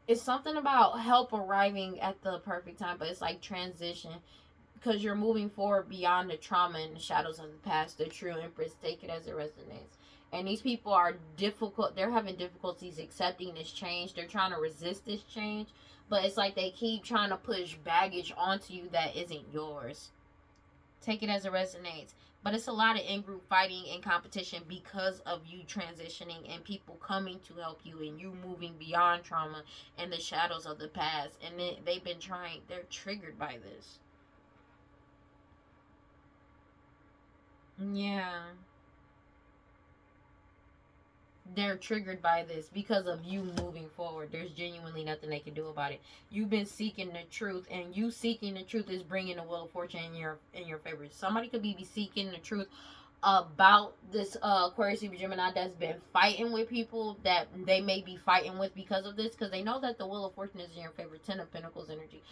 It's something about help arriving at the perfect time, but it's like transition because you're moving forward beyond the trauma and the shadows of the past. The true Empress, take it as it resonates. And these people are difficult. They're having difficulties accepting this change. They're trying to resist this change, but it's like they keep trying to push baggage onto you that isn't yours. Take it as it resonates. But it's a lot of in-group fighting and competition because of you transitioning and people coming to help you and you moving beyond trauma and the shadows of the past. And they've been trying, they're triggered by this. Yeah. They're triggered by this because of you moving forward. There's genuinely nothing they can do about it. You've been seeking the truth, and you seeking the truth is bringing the Wheel of Fortune in your favor. Somebody could be seeking the truth about this Aquarius, Libra, Gemini that's been fighting with people that they may be fighting with because of this, because they know that the Wheel of Fortune is in your favor. 10 of Pentacles energy.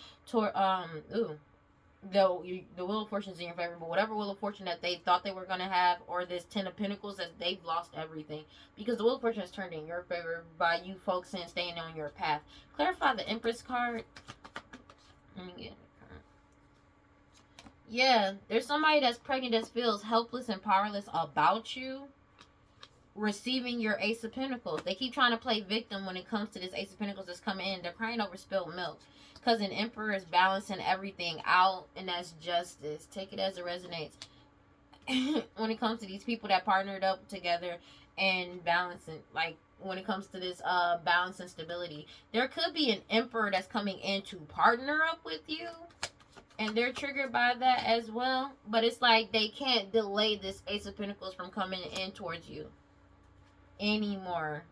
The Wheel of Fortune is in your favor, but whatever Wheel of Fortune that they thought they were going to have, or this 10 of Pentacles, that they've lost everything. Because the Wheel of Fortune has turned in your favor by you folks and staying on your path. Clarify the Empress card. Let me get it. Yeah, there's somebody that's pregnant that feels helpless and powerless about you receiving your Ace of Pentacles. They keep trying to play victim when it comes to this Ace of Pentacles that's coming in. They're crying over spilled milk. Because an Emperor is balancing everything out, and that's justice. Take it as it resonates. When it comes to these people that partnered up together and balancing, like when it comes to this balance and stability, there could be an Emperor that's coming in to partner up with you, and they're triggered by that as well. But it's like they can't delay this Ace of Pentacles from coming in towards you anymore.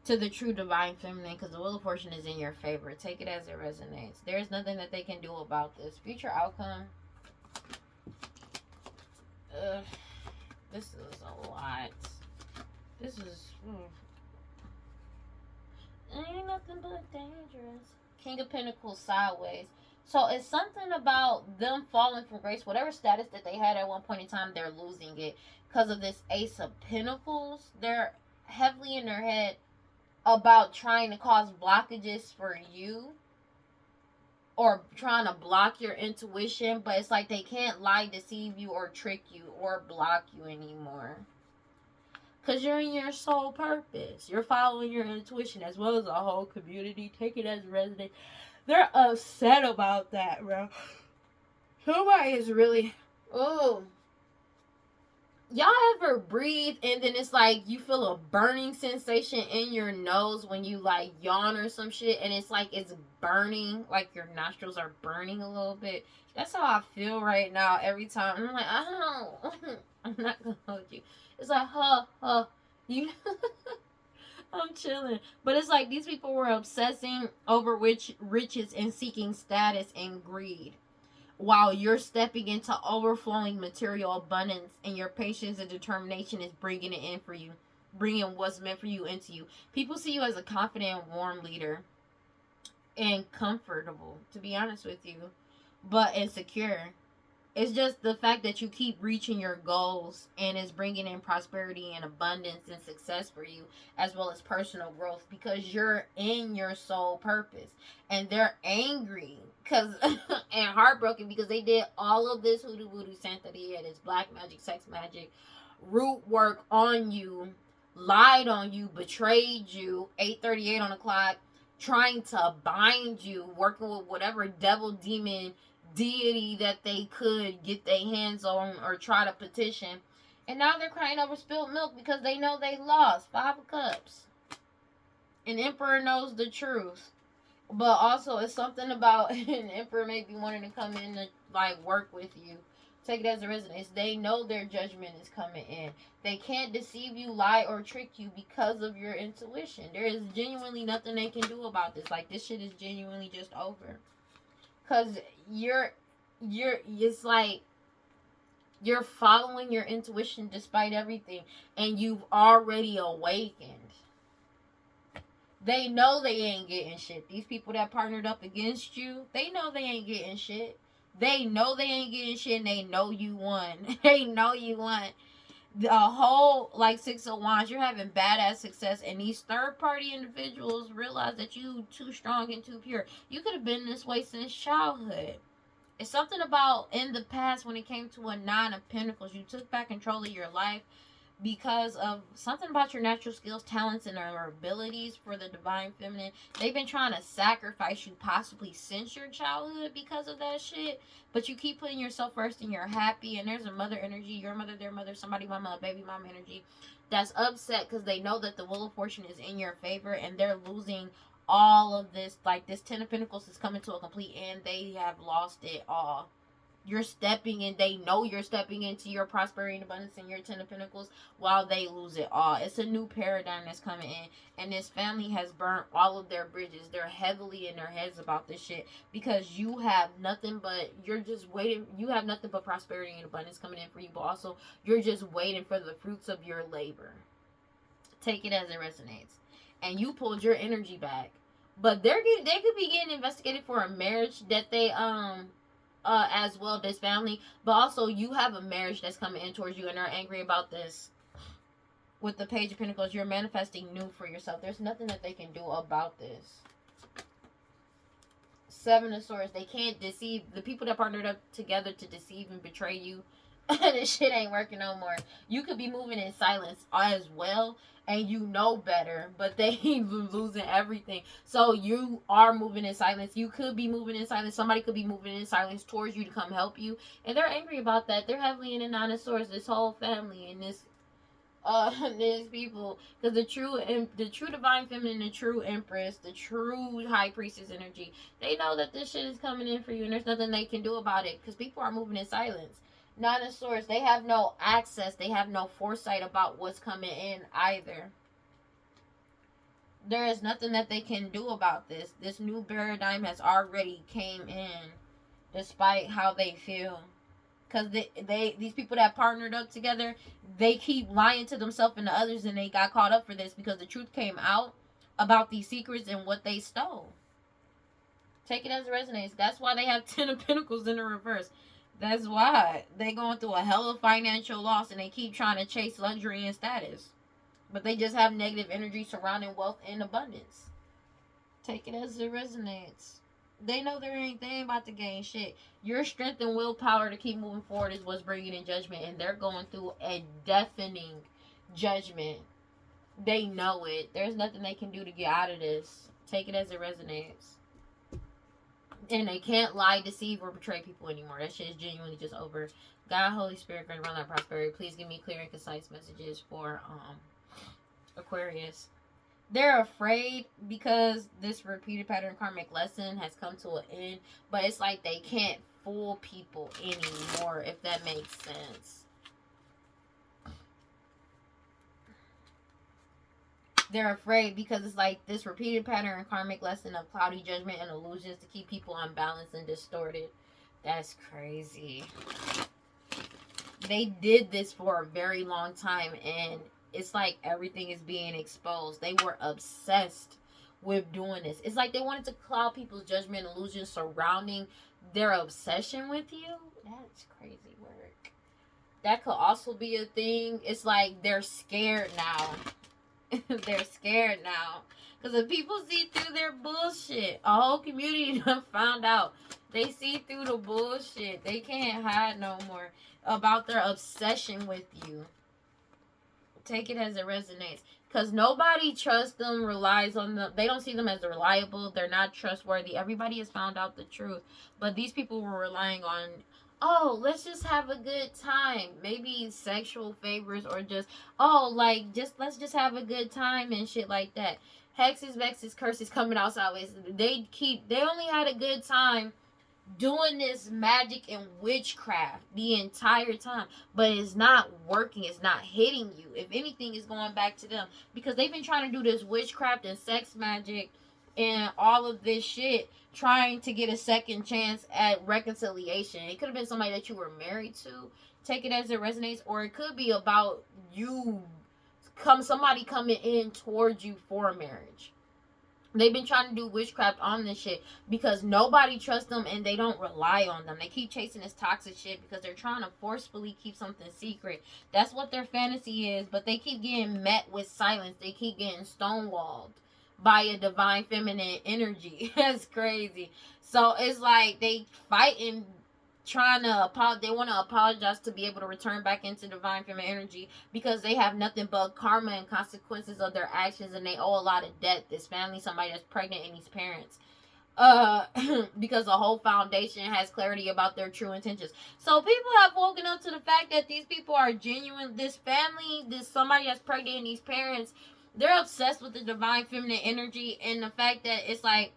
To the true divine feminine, because the Wheel of Fortune is in your favor. Take it as it resonates. There's nothing that they can do about this. Future outcome. This is a lot. This is... ain't nothing but dangerous. King of Pentacles sideways. So it's something about them falling from grace. Whatever status that they had at one point in time, they're losing it. Because of this Ace of Pentacles. They're heavily in their head about trying to cause blockages for you or trying to block your intuition, but it's like they can't lie, deceive you, or trick you, or block you anymore. Because you're in your soul purpose. You're following your intuition as well as a whole community. Take it as resident. They're upset about that, bro. Somebody is really... Oh. Y'all ever breathe and then it's like you feel a burning sensation in your nose when you like yawn or some shit, and it's like it's burning, like your nostrils are burning a little bit? That's how I feel right now every time. I'm like, I don't. I'm not gonna hold you. It's like, you. I'm chilling, but it's like these people were obsessing over riches and seeking status and greed, while you're stepping into overflowing material abundance, and your patience and determination is bringing it in for you, bringing what's meant for you into you. People see you as a confident, warm leader and comfortable, to be honest with you, but insecure. It's just the fact that you keep reaching your goals and it's bringing in prosperity and abundance and success for you, as well as personal growth, because you're in your soul purpose. And they're angry because and heartbroken because they did all of this hoodoo voodoo Santeria, this black magic, sex magic, root work on you, lied on you, betrayed you, 8:38 on the clock, trying to bind you, working with whatever devil, demon, deity that they could get their hands on or try to petition. And now they're crying over spilled milk because they know they lost. 5 of Cups. An Emperor knows the truth. But also, it's something about an Emperor maybe wanting to come in to, like, work with you. Take it as a residence. They know their judgment is coming in. They can't deceive you, lie, or trick you because of your intuition. There is genuinely nothing they can do about this. Like, this shit is genuinely just over. Because it's like you're following your intuition despite everything, and you've already awakened. They know they ain't getting shit. These people that partnered up against you, they know they ain't getting shit. They know they ain't getting shit, and they know you won. They know you won. The whole, like, 6 of Wands, you're having badass success, and these third-party individuals realize that you too strong and too pure. You could have been this way since childhood. It's something about in the past when it came to a 9 of Pentacles, you took back control of your life because of something about your natural skills, talents, and our abilities for the divine feminine. They've been trying to sacrifice you possibly since your childhood because of that shit, but you keep putting yourself first and you're happy. And there's a mother energy, your mother, their mother, somebody mama, baby mama energy that's upset because they know that the wheel of fortune is in your favor and they're losing all of this. Like, this 10 of Pentacles is coming to a complete end. They have lost it all. You're stepping in. They know you're stepping into your prosperity and abundance in your 10 of Pentacles while they lose it all. It's a new paradigm that's coming in. And this family has burnt all of their bridges. They're heavily in their heads about this shit because you have nothing but, you're just waiting. You have nothing but prosperity and abundance coming in for you. But also, you're just waiting for the fruits of your labor. Take it as it resonates. And you pulled your energy back. But they could be getting investigated for a marriage that they, as well, this family, but also you have a marriage that's coming in towards you and they're angry about this. With the Page of Pentacles, you're manifesting new for yourself. There's nothing that they can do about this. 7 of Swords, they can't deceive the people that partnered up together to deceive and betray you. This shit ain't working no more. You could be moving in silence as well, and you know better, but they losing everything. So you are moving in silence. You could be moving in silence. Somebody could be moving in silence towards you to come help you, and they're angry about that. They're heavily in the 9 of Swords. This whole family and this people, because the true divine feminine, the true empress, the true high priestess energy, they know that this shit is coming in for you, and there's nothing they can do about it because people are moving in silence. 9 of Swords, they have no access, they have no foresight about what's coming in either. There is nothing that they can do about this. This new paradigm has already came in, despite how they feel. Because these people that partnered up together, they keep lying to themselves and to others, and they got caught up for this because the truth came out about these secrets and what they stole. Take it as it resonates. That's why they have 10 of Pentacles in the reverse. That's why they going through a hell of financial loss and they keep trying to chase luxury and status. But they just have negative energy surrounding wealth and abundance. Take it as it resonates. They know they ain't about to gain shit. Your strength and willpower to keep moving forward is what's bringing in judgment. And they're going through a deafening judgment. They know it. There's nothing they can do to get out of this. Take it as it resonates. And they can't lie, deceive, or betray people anymore. That shit is genuinely just over. God, Holy Spirit, grant around that prosperity. Please give me clear and concise messages for Aquarius. They're afraid because this repeated pattern karmic lesson has come to an end. But it's like they can't fool people anymore, if that makes sense. They're afraid because it's like this repeated pattern and karmic lesson of cloudy judgment and illusions to keep people unbalanced and distorted. That's crazy. They did this for a very long time, and it's like everything is being exposed. They were obsessed with doing this. It's like they wanted to cloud people's judgment and illusions surrounding their obsession with you. That's crazy work. That could also be a thing. It's like they're scared now. They're scared now. Because if people see through their bullshit, a whole community done found out. They see through the bullshit. They can't hide no more about their obsession with you. Take it as it resonates. Because nobody trusts them, relies on them. They don't see them as reliable. They're not trustworthy. Everybody has found out the truth. But these people were relying on, oh, let's just have a good time. Maybe sexual favors or just, oh, like, let's just have a good time and shit like that. Hexes, vexes, curses coming out sideways. They only had a good time doing this magic and witchcraft the entire time, but it's not working. It's not hitting you. If anything, it's going back to them, because they've been trying to do this witchcraft and sex magic and all of this shit, trying to get a second chance at reconciliation. It could have been somebody that you were married to. Take it as it resonates. Or it could be about somebody coming in towards you for marriage. They've been trying to do witchcraft on this shit because nobody trusts them and they don't rely on them. They keep chasing this toxic shit because they're trying to forcefully keep something secret. That's what their fantasy is, but they keep getting met with silence. They keep getting stonewalled by a divine feminine energy. That's crazy. So it's like they fighting, they want to apologize to be able to return back into divine feminine energy, because they have nothing but karma and consequences of their actions, and they owe a lot of debt. This family, somebody that's pregnant, and these parents, because the whole foundation has clarity about their true intentions. So people have woken up to the fact that these people are genuine. This family, somebody that's pregnant, and these parents, they're obsessed with the divine feminine energy, and the fact that it's like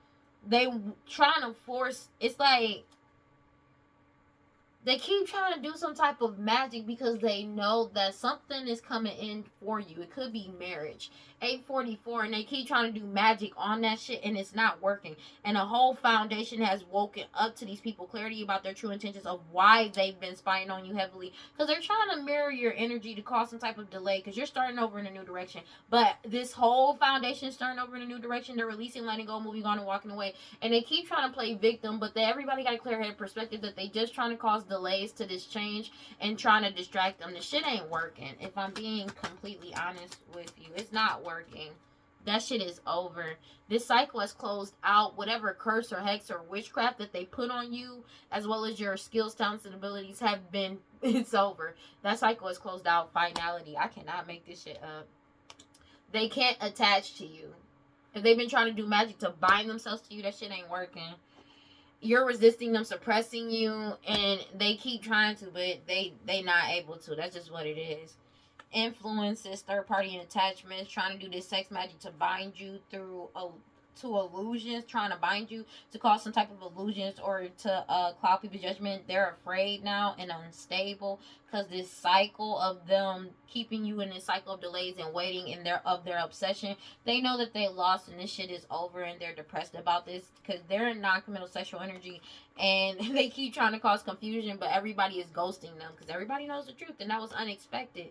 they trying to force. It's like they keep trying to do some type of magic because they know that something is coming in for you. It could be marriage. 844, and they keep trying to do magic on that shit, and it's not working. And the whole foundation has woken up to these people clarity about their true intentions of why they've been spying on you heavily. Because they're trying to mirror your energy to cause some type of delay, because you're starting over in a new direction. But this whole foundation is starting over in a new direction. They're releasing, letting go, moving on, and walking away. And they keep trying to play victim, but everybody got a clear-headed perspective that they just trying to cause delays to this change and trying to distract them. The shit ain't working. If I'm being completely honest with you, it's not working. That shit is over. This cycle has closed out. Whatever curse or hex or witchcraft that they put on you, as well as your skills, talents, and abilities, have been, it's over. That cycle has closed out. Finality. I cannot make this shit up. They can't attach to you. If they've been trying to do magic to bind themselves to you, that shit ain't working. You're resisting them, suppressing you, and they keep trying to, but they not able to. That's just what it is. Influences, third party attachments, trying to do this sex magic to bind you to illusions, trying to bind you to cause some type of illusions or to cloud people's judgment. They're afraid now and unstable because this cycle of them keeping you in this cycle of delays and waiting in their obsession. They know that they lost and this shit is over, and they're depressed about this because they're in non-committal sexual energy, and they keep trying to cause confusion, but everybody is ghosting them because everybody knows the truth, and that was unexpected.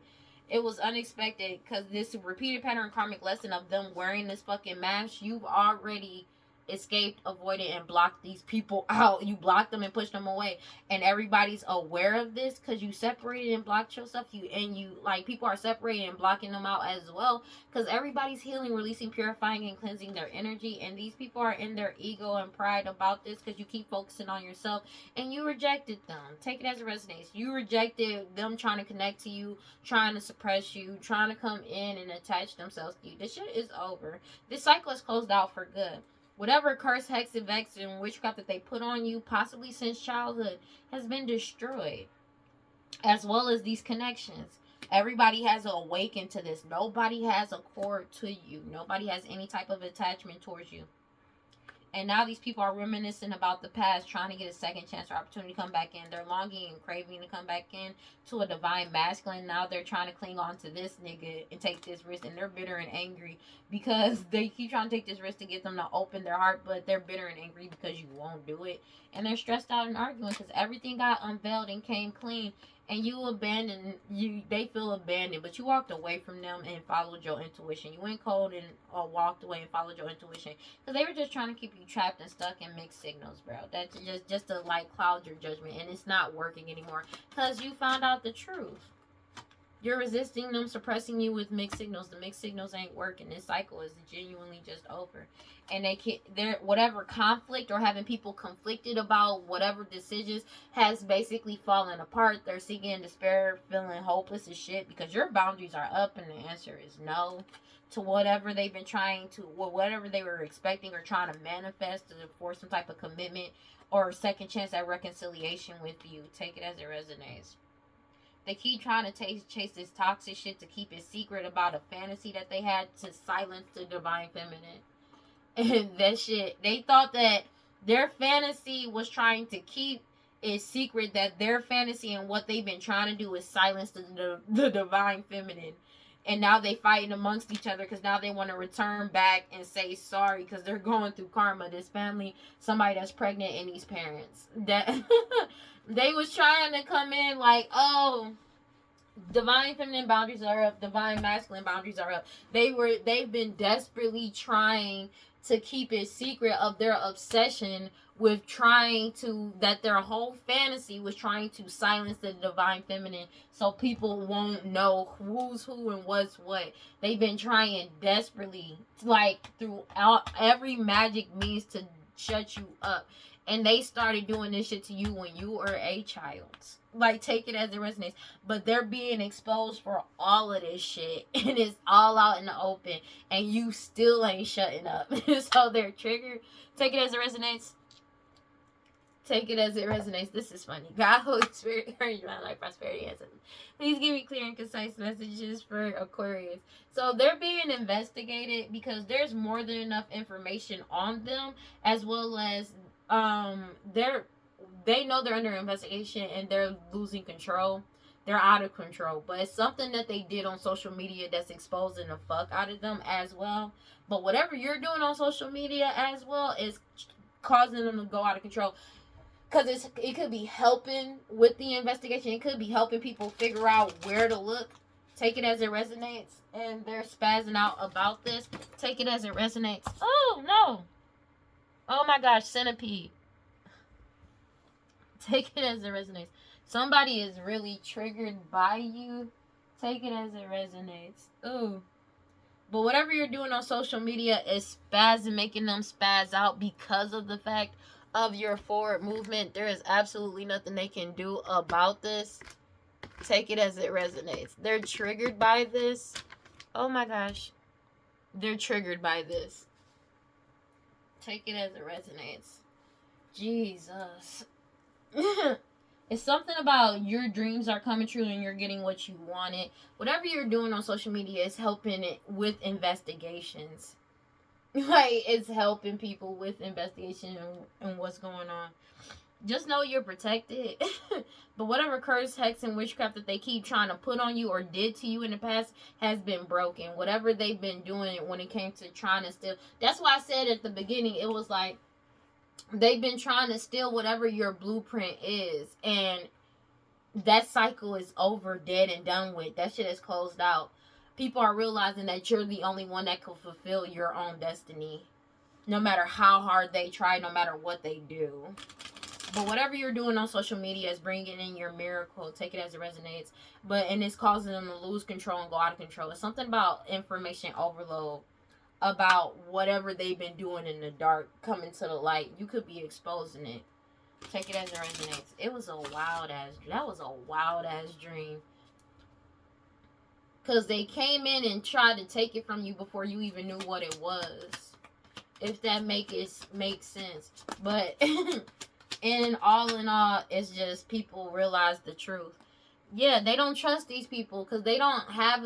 It was unexpected because this repeated pattern karmic lesson of them wearing this fucking mask, you've already escaped, avoided, and blocked these people out. You blocked them and pushed them away, and everybody's aware of this because you separated and blocked yourself. People are separating and blocking them out as well because everybody's healing, releasing, purifying, and cleansing their energy, and these people are in their ego and pride about this because you keep focusing on yourself, and you rejected them. Take it as it resonates. You rejected them trying to connect to you, trying to suppress you, trying to come in and attach themselves to you. This shit is over. This cycle is closed out for good. Whatever curse, hex, and vex, and witchcraft that they put on you, possibly since childhood, has been destroyed. As well as these connections. Everybody has awakened to this. Nobody has a cord to you. Nobody has any type of attachment towards you. And now these people are reminiscing about the past, trying to get a second chance or opportunity to come back in. They're longing and craving to come back in to a divine masculine. Now they're trying to cling on to this nigga and take this risk. And they're bitter and angry because they keep trying to take this risk to get them to open their heart. But they're bitter and angry because you won't do it. And they're stressed out and arguing because everything got unveiled and came clean. and they feel abandoned, but you walked away from them and followed your intuition. You went cold and walked away and followed your intuition because they were just trying to keep you trapped and stuck in mixed signals, bro. That's just to like cloud your judgment, and it's not working anymore because you found out the truth. You're resisting them, suppressing you with mixed signals. The mixed signals ain't working. This cycle is genuinely just over. And they're whatever conflict or having people conflicted about whatever decisions has basically fallen apart. They're sinking in despair, feeling hopeless as shit because your boundaries are up, and the answer is no to whatever they've been trying to, or whatever they were expecting or trying to manifest for some type of commitment or second chance at reconciliation with you. Take it as it resonates. They keep trying to chase this toxic shit to keep it secret about a fantasy that they had to silence the divine feminine. And that shit, they thought that their fantasy was trying to keep it secret, that their fantasy and what they've been trying to do is silence the divine feminine. And now they fighting amongst each other because now they want to return back and say sorry because they're going through karma. This family, somebody that's pregnant, and these parents that they was trying to come in like, oh, divine feminine boundaries are up, divine masculine boundaries are up. They've been desperately trying to keep it secret of their obsession with that their whole fantasy was trying to silence the divine feminine so people won't know who's who and what's what. They've been trying desperately, like throughout every magic means, to shut you up. And they started doing this shit to you when you were a child. Like, take it as it resonates. But they're being exposed for all of this shit. And it's all out in the open. And you still ain't shutting up. So they're triggered. Take it as it resonates. Take it as it resonates. This is funny. God, Holy Spirit, encourage my life, prosperity, and success. Please give me clear and concise messages for Aquarius. So they're being investigated because there's more than enough information on them, as well as they know they're under investigation and they're losing control. They're out of control. But it's something that they did on social media that's exposing the fuck out of them as well. But whatever you're doing on social media as well is causing them to go out of control. Because it could be helping with the investigation. It could be helping people figure out where to look. Take it as it resonates. And they're spazzing out about this. Take it as it resonates. Oh, no. Oh, my gosh. Centipede. Take it as it resonates. Somebody is really triggered by you. Take it as it resonates. Ooh. But whatever you're doing on social media is spazzing, making them spazz out because of the fact of your forward movement. There is absolutely nothing they can do about this. Take it as it resonates. They're triggered by this. Oh my gosh. They're triggered by this. Take it as it resonates. Jesus. It's something about your dreams are coming true and you're getting what you wanted. Whatever you're doing on social media is helping it with investigations. Like, it's helping people with investigation and what's going on. Just know you're protected. But whatever curse, hex, and witchcraft that they keep trying to put on you or did to you in the past has been broken. Whatever they've been doing when it came to trying to steal. That's why I said at the beginning, it was like, they've been trying to steal whatever your blueprint is. And that cycle is over, dead, and done with. That shit is closed out. People are realizing that you're the only one that can fulfill your own destiny. No matter how hard they try, no matter what they do. But whatever you're doing on social media is bringing in your miracle. Take it as it resonates. And it's causing them to lose control and go out of control. It's something about information overload. About whatever they've been doing in the dark coming to the light. You could be exposing it. Take it as it resonates. That was a wild ass dream. Because they came in and tried to take it from you before you even knew what it was. If that makes sense. But in all, it's just people realize the truth. Yeah, they don't trust these people because they don't have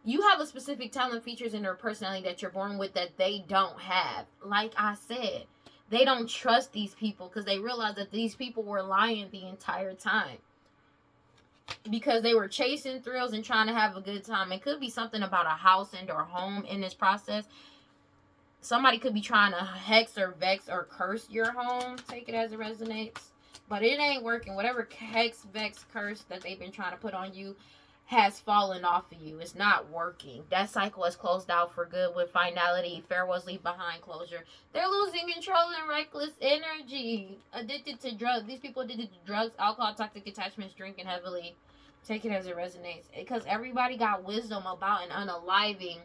you have a specific talent, features in their personality that you're born with that they don't have. Like I said, they don't trust these people because they realize that these people were lying the entire time. Because they were chasing thrills and trying to have a good time. It could be something about a house and or home in this process. Somebody could be trying to hex or vex or curse your home. Take it as it resonates. But it ain't working. Whatever hex, vex, curse that they've been trying to put on you has fallen off of you. It's not working. That cycle is closed out for good with finality. Farewells leave behind closure. They're losing control and reckless energy. Addicted to drugs. These people addicted to drugs, alcohol, toxic attachments, drinking heavily. Take it as it resonates. Because everybody got wisdom about an unaliving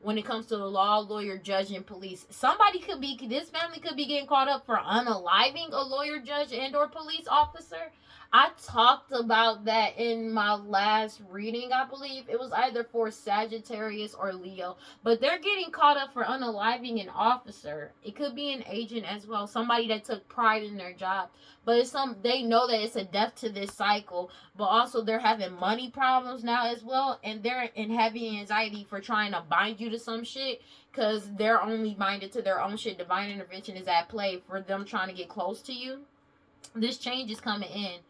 when it comes to the law, lawyer, judge, and police. This family could be getting caught up for unaliving a lawyer, judge, and or police officer. I talked about that in my last reading, I believe. It was either for Sagittarius or Leo. But they're getting caught up for unaliving an officer. It could be an agent as well. Somebody that took pride in their job. But they know that it's a death to this cycle. But also they're having money problems now as well. And they're in heavy anxiety for trying to bind you to some shit. Because they're only minded to their own shit. Divine intervention is at play for them trying to get close to you. This change is coming in.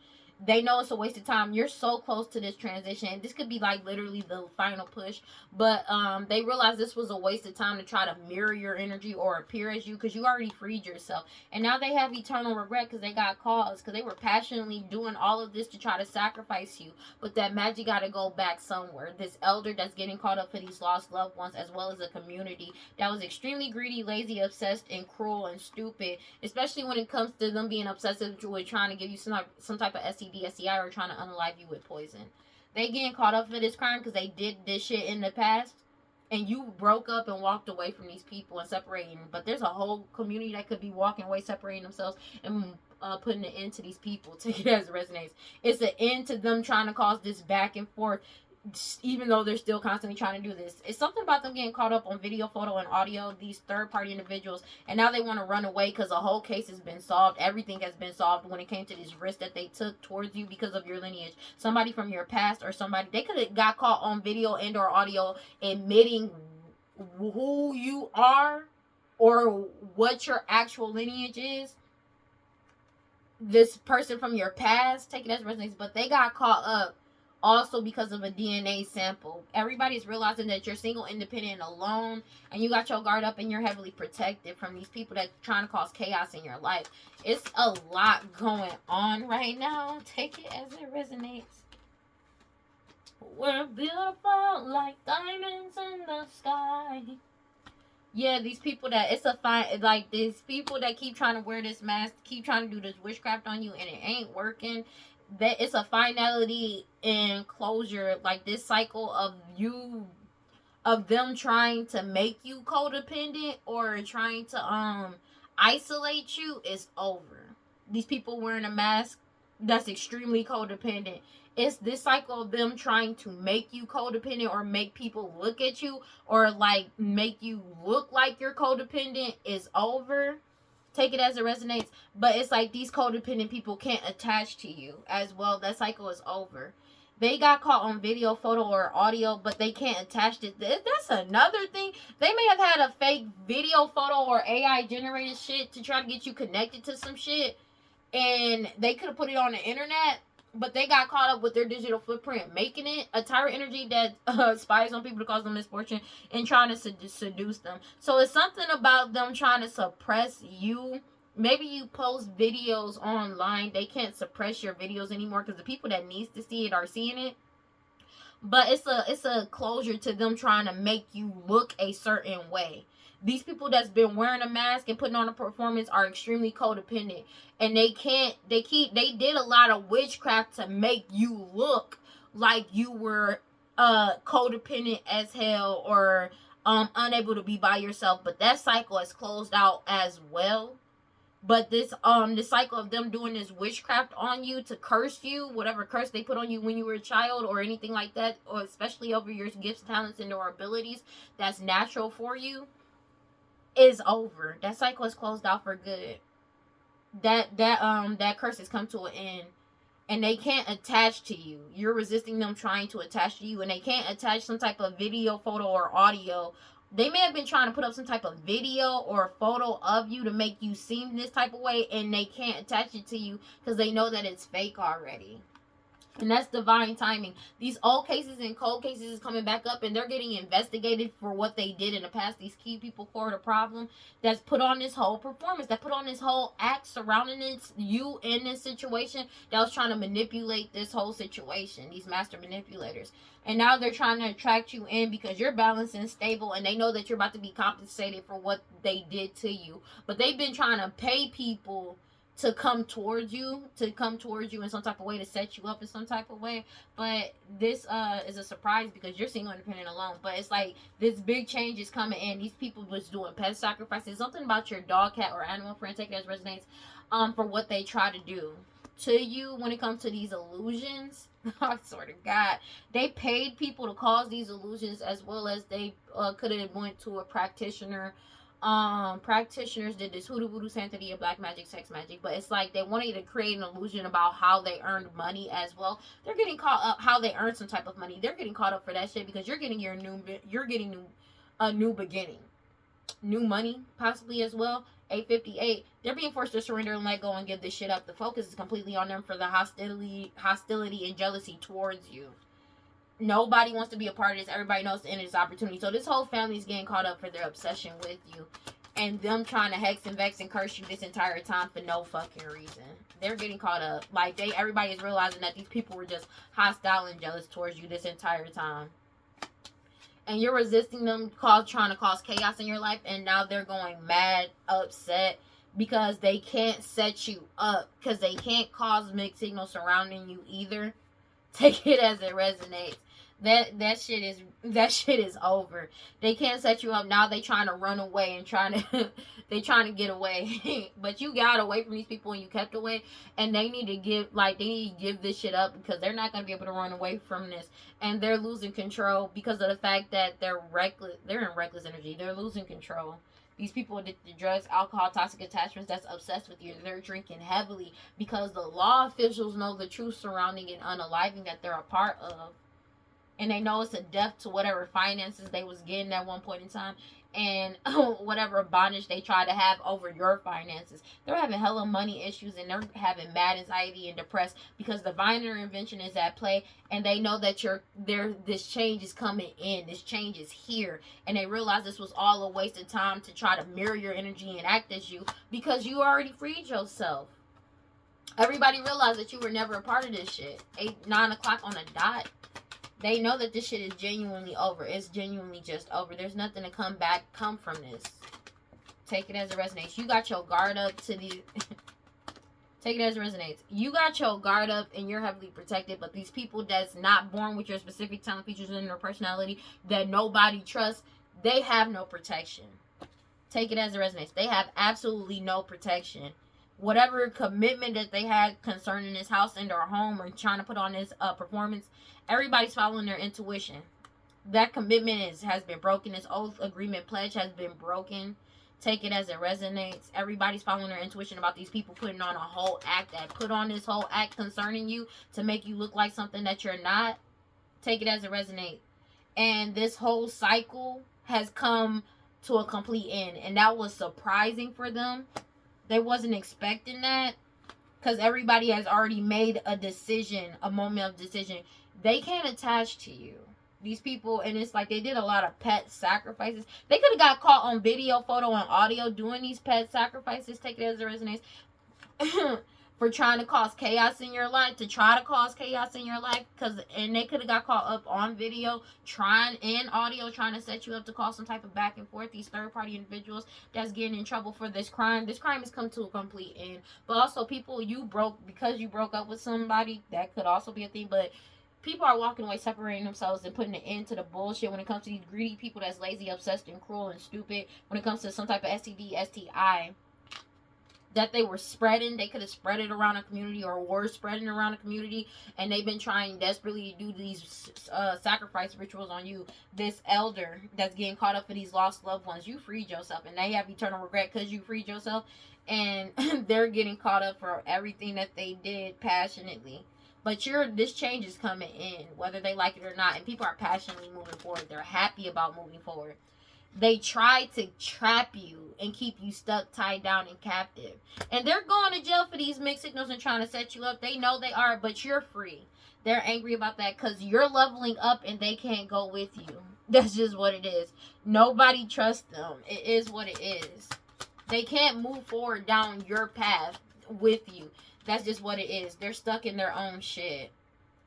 They know it's a waste of time. You're so close to this transition. This could be like literally the final push. But they realize this was a waste of time to try to mirror your energy or appear as you, because you already freed yourself. And now they have eternal regret because they got cause. Because they were passionately doing all of this to try to sacrifice you. But that magic got to go back somewhere. This elder that's getting caught up for these lost loved ones, as well as a community that was extremely greedy, lazy, obsessed, and cruel and stupid. Especially when it comes to them being obsessive with trying to give you some type of STD, STI, or trying to unalive you with poison. They getting caught up for this crime because they did this shit in the past, and you broke up and walked away from these people and separating. But there's a whole community that could be walking away, separating themselves, and putting an end to these people. Take it as it resonates. It's an end to them trying to cause this back and forth, even though they're still constantly trying to do this. It's something about them getting caught up on video, photo, and audio, these third-party individuals, and now they want to run away because the whole case has been solved. Everything has been solved when it came to this risk that they took towards you because of your lineage. Somebody from your past or somebody, they could have got caught on video and or audio admitting who you are or what your actual lineage is. This person from your past, take it as resonates, but they got caught up also because of a DNA sample. Everybody's realizing that you're single, independent, and alone, and you got your guard up and you're heavily protected from these people that are trying to cause chaos in your life. It's a lot going on right now. Take it as it resonates. We're beautiful like diamonds in the sky. Yeah, these people that these people that keep trying to wear this mask, keep trying to do this witchcraft on you, and it ain't working. That it's a finality and closure. Like this cycle of them trying to make you codependent or trying to isolate you is over. These people wearing a mask that's extremely codependent. It's this cycle of them trying to make you codependent or make people look at you or like make you look like you're codependent is over. Take it as it resonates. But it's like these codependent people can't attach to you as well. That cycle is over. They got caught on video, photo, or audio, but they can't attach it. That's another thing. They may have had a fake video, photo, or AI generated shit to try to get you connected to some shit. And they could have put it on the internet, but they got caught up with their digital footprint, making it a tyrant energy that spies on people to cause them misfortune and trying to seduce them. So it's something about them trying to suppress you. Maybe you post videos online. They can't suppress your videos anymore because the people that needs to see it are seeing it. But it's a closure to them trying to make you look a certain way. These people that's been wearing a mask and putting on a performance are extremely codependent. And they did a lot of witchcraft to make you look like you were codependent as hell or unable to be by yourself. But that cycle is closed out as well. But this cycle of them doing this witchcraft on you to curse you, whatever curse they put on you when you were a child or anything like that, or especially over your gifts, talents, and or abilities that's natural for you, is over. That cycle is closed out for good. That curse has come to an end, and they can't attach to you. You're resisting them trying to attach to you, and they can't attach some type of video, photo, or audio. They may have been trying to put up some type of video or photo of you to make you seem this type of way, and they can't attach it to you because they know that it's fake already. And that's divine timing. These old cases and cold cases is coming back up, and they're getting investigated for what they did in the past. These key people core the problem that's put on this whole performance, that put on this whole act surrounding it, you in this situation, that was trying to manipulate this whole situation. These master manipulators. And now they're trying to attract you in because you're balanced and stable, and they know that you're about to be compensated for what they did to you. But they've been trying to pay people to come towards you in some type of way, to set you up in some type of way. But this is a surprise because you're single, independent, alone. But it's like this big change is coming in. These people was doing pet sacrifices. Something about your dog, cat, or animal friend, take it as resonates, for what they try to do to you when it comes to these illusions. I swear to God, they paid people to cause these illusions, as well as they could have went to a practitioner. Practitioners did this hoodoo, voodoo, sanctity, and black magic, sex magic, but it's like they wanted to create an illusion about how they earned money as well. They're getting caught up how they earned some type of money. They're getting caught up for that shit because you're getting a new beginning, new money possibly as well. 858, they're being forced to surrender and let go and give this shit up. The focus is completely on them for the hostility and jealousy towards you. Nobody wants to be a part of this. Everybody knows the end of this opportunity. So this whole family is getting caught up for their obsession with you, and them trying to hex and vex and curse you this entire time for no fucking reason. They're getting caught up. Like, everybody is realizing that these people were just hostile and jealous towards you this entire time. And you're resisting them, trying to cause chaos in your life, and now they're going mad, upset, because they can't set you up, because they can't cause mixed signals surrounding you either. Take it as it resonates. That shit is over. They can't set you up. Now they trying to run away and trying to get away. But you got away from these people and you kept away, and they need to give this shit up because they're not gonna be able to run away from this. And they're losing control because of the fact that they're in reckless energy. They're losing control. These people addicted to drugs, alcohol, toxic attachments, that's obsessed with you. They're drinking heavily because the law officials know the truth surrounding and unaliving that they're a part of. And they know it's a death to whatever finances they was getting at one point in time, and whatever bondage they try to have over your finances. They're having hella money issues, and they're having mad anxiety and depressed because divine intervention is at play, and they know that this change is coming in. This change is here, and they realize this was all a waste of time to try to mirror your energy and act as you, because you already freed yourself. Everybody realized that you were never a part of this shit. 9 o'clock on a dot. They know that this shit is genuinely over. It's genuinely just over. There's nothing to come from this. Take it as it resonates. You got your guard up to the... Take it as it resonates. You got your guard up and you're heavily protected, but these people that's not born with your specific talent, features, and their personality that nobody trusts, they have no protection. Take it as it resonates. They have absolutely no protection. Whatever commitment that they had concerning this house and their home, or trying to put on this performance, everybody's following their intuition. That commitment has been broken. This oath, agreement, pledge has been broken. Take it as it resonates. Everybody's following their intuition about these people putting on a whole act, that put on this whole act concerning you to make you look like something that you're not. Take it as it resonates. And this whole cycle has come to a complete end, and that was surprising for them. They wasn't expecting that, because everybody has already made a decision, a moment of decision. They can't attach to you, these people, and it's like they did a lot of pet sacrifices. They could have got caught on video, photo, and audio doing these pet sacrifices. Take it as it resonates. For trying to cause chaos in your life, and they could have got caught up on video, trying to set you up to cause some type of back and forth. These third-party individuals that's getting in trouble for this crime. This crime has come to a complete end. But also, people because you broke up with somebody, that could also be a thing. But people are walking away, separating themselves, and putting an end to the bullshit when it comes to these greedy people that's lazy, obsessed, and cruel, and stupid. When it comes to some type of STD, STI that they were spreading. They could have spread it around a community, or were spreading around a community, and they've been trying desperately to do these sacrifice rituals on you. This elder that's getting caught up for these lost loved ones, you freed yourself, and they have eternal regret because you freed yourself, and they're getting caught up for everything that they did passionately. But this change is coming in, whether they like it or not, and people are passionately moving forward. They're happy about moving forward. They try to trap you and keep you stuck, tied down, and captive. And they're going to jail for these mixed signals and trying to set you up. They know they are, but you're free. They're angry about that because you're leveling up and they can't go with you. That's just what it is. Nobody trusts them. It is what it is. They can't move forward down your path with you. That's just what it is. They're stuck in their own shit.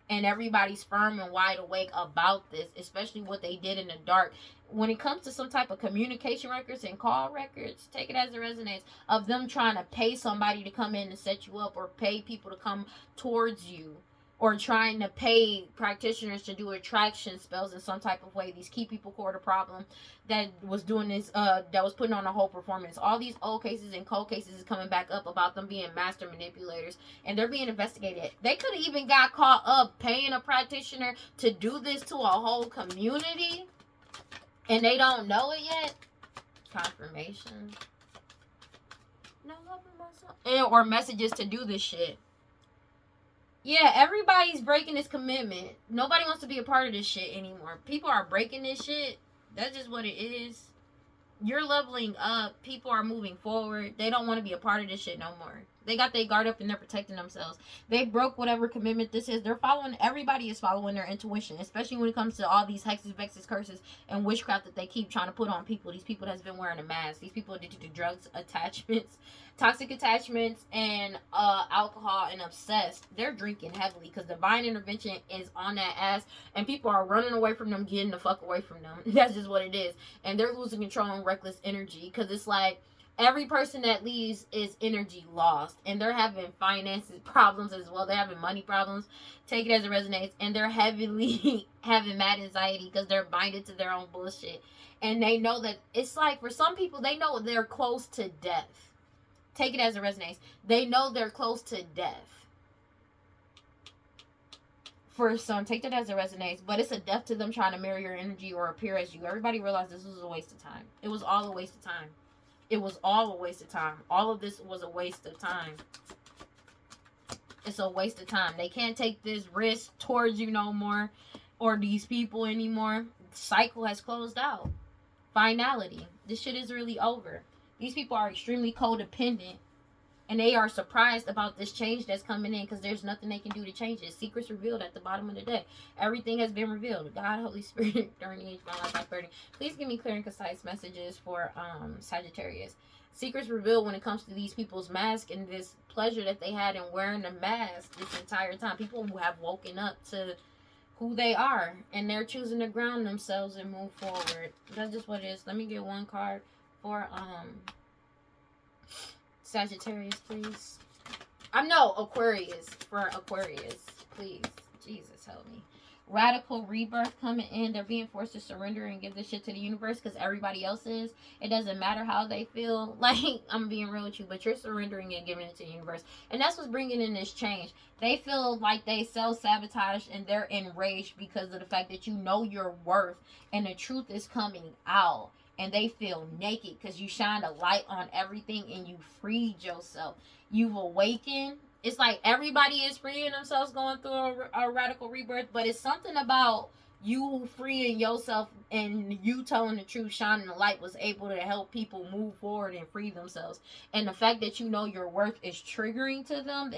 And everybody's firm and wide awake about this, especially what they did in the dark. When it comes to some type of communication records and call records, take it as it resonates, of them trying to pay somebody to come in and set you up, or pay people to come towards you, or trying to pay practitioners to do attraction spells in some type of way. These key people core the problem that was doing this, that was putting on a whole performance. All these old cases and cold cases is coming back up about them being master manipulators, and they're being investigated. They could have even got caught up paying a practitioner to do this to a whole community, and they don't know it yet. Confirmation. No love for myself. Or messages to do this shit. Yeah, everybody's breaking this commitment. Nobody wants to be a part of this shit anymore. People are breaking this shit. That's just what it is. You're leveling up. People are moving forward. They don't want to be a part of this shit no more. They got their guard up and they're protecting themselves. They broke whatever commitment this is. They're following, everybody is following their intuition, especially when it comes to all these hexes, vexes, curses, and witchcraft that they keep trying to put on people. These people that's been wearing a mask. These people addicted to drugs, attachments, toxic attachments, and alcohol, and obsessed. They're drinking heavily because divine intervention is on that ass, and people are running away from them, getting the fuck away from them. That's just what it is. And they're losing control and reckless energy because it's like, every person that leaves is energy lost, and they're having finances problems as well. They're having money problems. Take it as it resonates. And they're heavily having mad anxiety because they're binded to their own bullshit. And they know that it's like, for some people, they know they're close to death. Take it as it resonates. They know they're close to death. For some, take that as it resonates. But it's a death to them trying to mirror your energy or appear as you. Everybody realized this was a waste of time. It was all a waste of time. It was all a waste of time. All of this was a waste of time. It's a waste of time. They can't take this risk towards you no more, or these people anymore. The cycle has closed out. Finality. This shit is really over. These people are extremely codependent, and they are surprised about this change that's coming in because there's nothing they can do to change it. Secrets revealed at the bottom of the deck. Everything has been revealed. God, Holy Spirit, during the age of my life, I'm 30. Please give me clear and concise messages for Sagittarius. Secrets revealed when it comes to these people's mask and this pleasure that they had in wearing the mask this entire time. People who have woken up to who they are, and they're choosing to ground themselves and move forward. That's just what it is. Let me get one card for Sagittarius, please. Aquarius, for Aquarius, please. Jesus, help me. Radical rebirth coming in. They're being forced to surrender and give this shit to the universe because everybody else is. It doesn't matter how they feel. Like, I'm being real with you, but you're surrendering and giving it to the universe. And that's what's bringing in this change. They feel like they self-sabotage and they're enraged because of the fact that you know your worth and the truth is coming out. And they feel naked because you shined a light on everything and you freed yourself. You've awakened. It's like everybody is freeing themselves going through a radical rebirth, but it's something about you freeing yourself and you telling the truth, shining the light was able to help people move forward and free themselves. And the fact that you know your worth is triggering to them,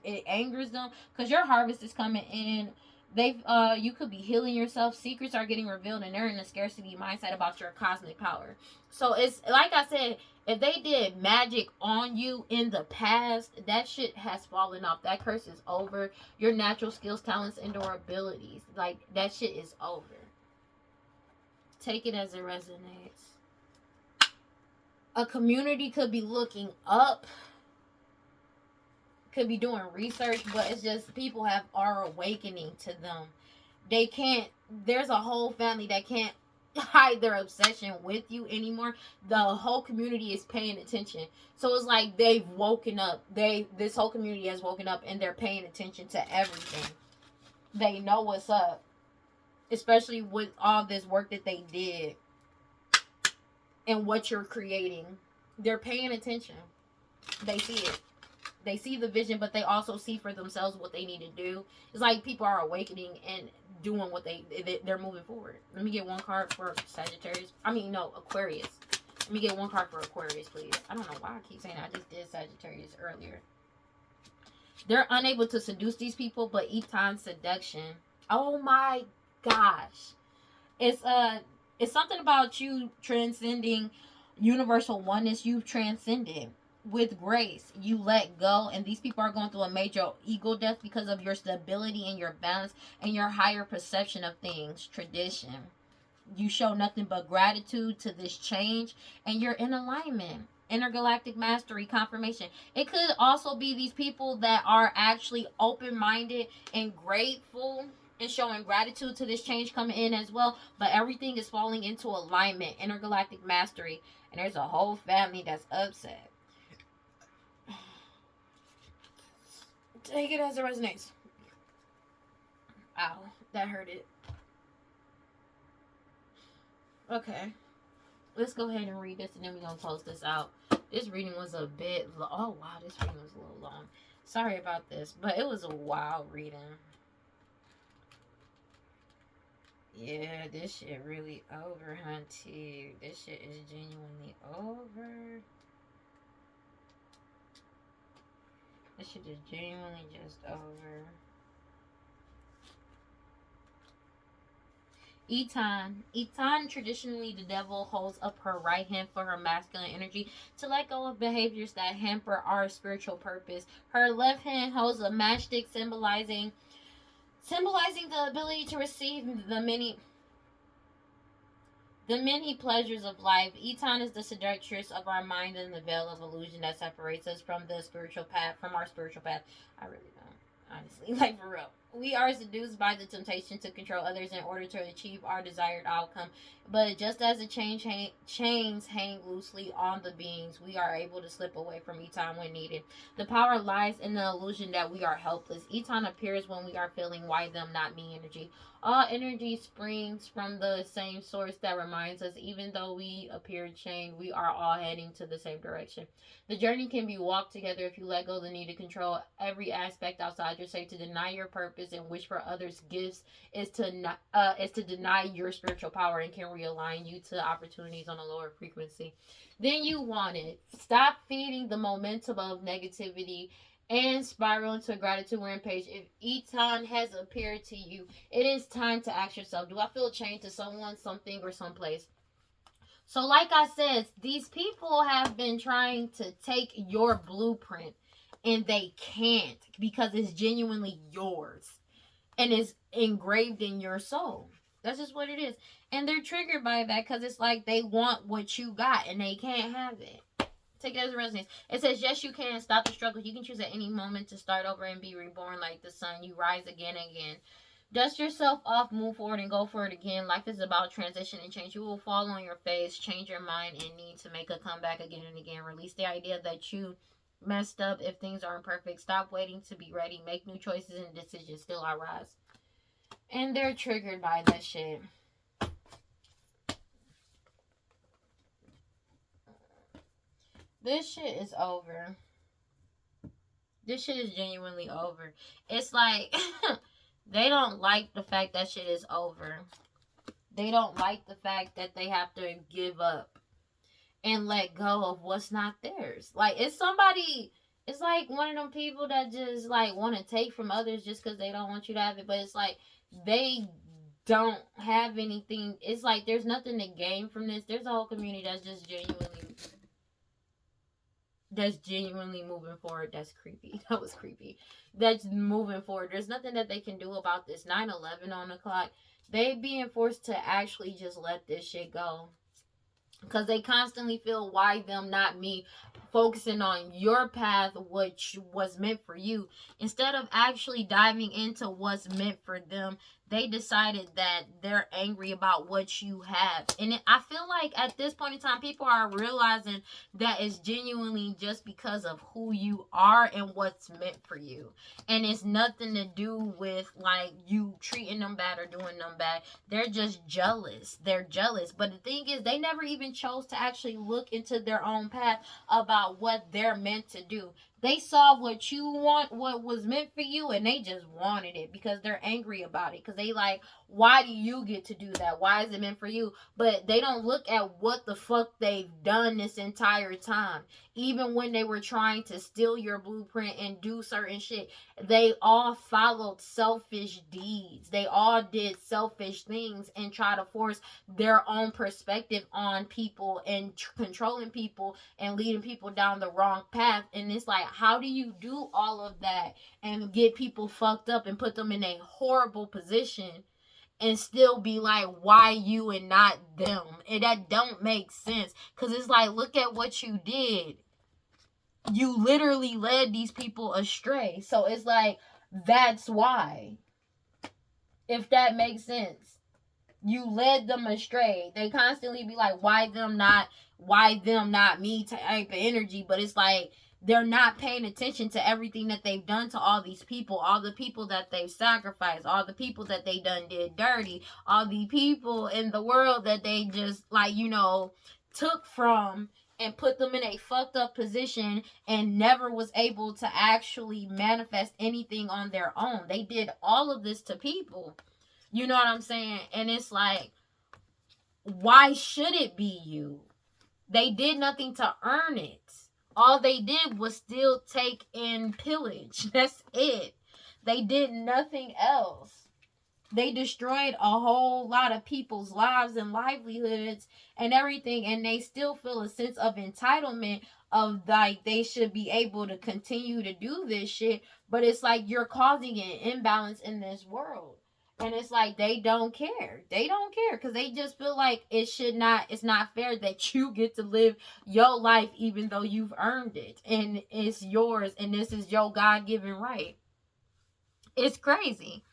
it angers them because your harvest is coming in. You could be healing yourself. Secrets are getting revealed, and they're in a scarcity mindset about your cosmic power. So it's like I said, if they did magic on you in the past, that shit has fallen off. That curse is over. Your natural skills, talents, and or abilities, like that shit is over. Take it as it resonates. A community could be looking up, could be doing research, but it's just people are awakening to them. They can't, there's a whole family that can't hide their obsession with you anymore. The whole community is paying attention. So it's like they've woken up. This whole community has woken up and they're paying attention to everything. They know what's up. Especially with all this work that they did and what you're creating. They're paying attention. They see it. they see the vision, but they also see for themselves what they need to do. It's like people are awakening and doing what they're moving forward. Let me get one card for Sagittarius. I mean, no, Aquarius. Let me get one card for Aquarius, please. I don't know why I keep saying I just did Sagittarius earlier. They're unable to seduce these people, but each time seduction. Oh my gosh. It's something about you transcending universal oneness. You've transcended with grace. You let go, and these people are going through a major ego death because of your stability and your balance and your higher perception of things. Tradition. You show nothing but gratitude to this change, and you're in alignment. Intergalactic mastery, confirmation. It could also be these people that are actually open-minded and grateful and showing gratitude to this change coming in as well, but everything is falling into alignment. Intergalactic mastery, and there's a whole family that's upset. Take it as it resonates. Ow, that hurt it. Okay, let's go ahead and read this, and then we're gonna close this out. This reading was a bit, oh wow, this reading was a little long. Sorry about this, but it was a wild reading. Yeah, this shit really over, hunty. This shit is genuinely over. This shit is genuinely just over. Eton, traditionally the devil holds up her right hand for her masculine energy to let go of behaviors that hamper our spiritual purpose. Her left hand holds a matchstick symbolizing the ability to receive the many pleasures of life. Eton is the seductress of our mind and the veil of illusion that separates us from our spiritual path. I really don't, honestly, like for real. We are seduced by the temptation to control others in order to achieve our desired outcome. But just as the chains hang loosely on the beings, we are able to slip away from Eton when needed. The power lies in the illusion that we are helpless. Eton appears when we are feeling why them, not me energy. All energy springs from the same source that reminds us, even though we appear chained, we are all heading to the same direction. The journey can be walked together if you let go of the need to control every aspect outside yourself. To deny your purpose and wish for others' gifts is to deny your spiritual power and can realign you to opportunities on a lower frequency than you wanted. Stop feeding the momentum of negativity and spiral into a gratitude rampage. If Eton has appeared to you, it is time to ask yourself, do I feel chained to someone, something, or someplace? So like I said, these people have been trying to take your blueprint, and they can't, because it's genuinely yours and it's engraved in your soul. That's just what it is. And they're triggered by that because it's like they want what you got and they can't have it. Take it as a resonance. It says, yes, you can stop the struggle. You can choose at any moment to start over and be reborn like the sun. You rise again and again. Dust yourself off, move forward, and go for it again. Life is about transition and change. You will fall on your face, change your mind, and need to make a comeback again and again. Release the idea that you messed up if things aren't perfect. Stop waiting to be ready. Make new choices and decisions. Still I rise. And they're triggered by that shit. This shit is over. This shit is genuinely over. It's like they don't like the fact that shit is over. They don't like the fact that they have to give up and let go of what's not theirs. Like, it's like one of them people that just like want to take from others just because they don't want you to have it. But it's like they don't have anything. It's like there's nothing to gain from this. There's a whole community that's genuinely moving forward. That's creepy. That was creepy. That's moving forward. There's nothing that they can do about this. 9/11 on the clock. They being forced to actually just let this shit go. Because they constantly feel, why them, not me, focusing on your path, which was meant for you. Instead of actually diving into what's meant for them, they decided that they're angry about what you have. And I feel like at this point in time, people are realizing that it's genuinely just because of who you are and what's meant for you. And it's nothing to do with like you treating them bad or doing them bad. They're just jealous. They're jealous. But the thing is, they never even chose to actually look into their own path about what they're meant to do. They saw what you want, what was meant for you, and they just wanted it because they're angry about it. Because they like, why do you get to do that? Why is it meant for you? But they don't look at what the fuck they've done this entire time. Even when they were trying to steal your blueprint and do certain shit, they all followed selfish deeds. They all did selfish things and try to force their own perspective on people and controlling people and leading people down the wrong path. And it's like, how do you do all of that and get people fucked up and put them in a horrible position and still be like, why you and not them? And that don't make sense. Because it's like, look at what you did. You literally led these people astray. So it's like, that's why. If that makes sense. You led them astray. They constantly be like, why them not me type of energy. But it's like, they're not paying attention to everything that they've done to all these people, all the people that they've sacrificed, all the people that they done did dirty, all the people in the world that they just like, took from and put them in a fucked up position and never was able to actually manifest anything on their own. They did all of this to people. You know what I'm saying? And it's like, why should it be you? They did nothing to earn it. All they did was still take and pillage. That's it. They did nothing else. They destroyed a whole lot of people's lives and livelihoods and everything, and they still feel a sense of entitlement of like they should be able to continue to do this shit. But it's like, you're causing an imbalance in this world. And it's like, they don't care. They don't care because they just feel like it's not fair that you get to live your life even though you've earned it. And it's yours and this is your God-given right. It's crazy.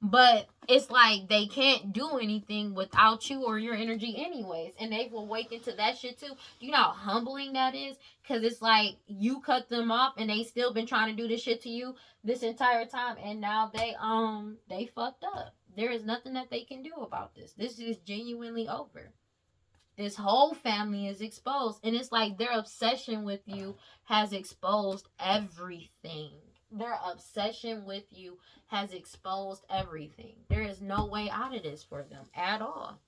But it's like, they can't do anything without you or your energy anyways. And they've awakened to that shit too. You know how humbling that is? Because it's like, you cut them off and they still been trying to do this shit to you this entire time. And now they fucked up. There is nothing that they can do about this. This is genuinely over. This whole family is exposed. And it's like, their obsession with you has exposed everything. Their obsession with you has exposed everything. There is no way out of this for them at all.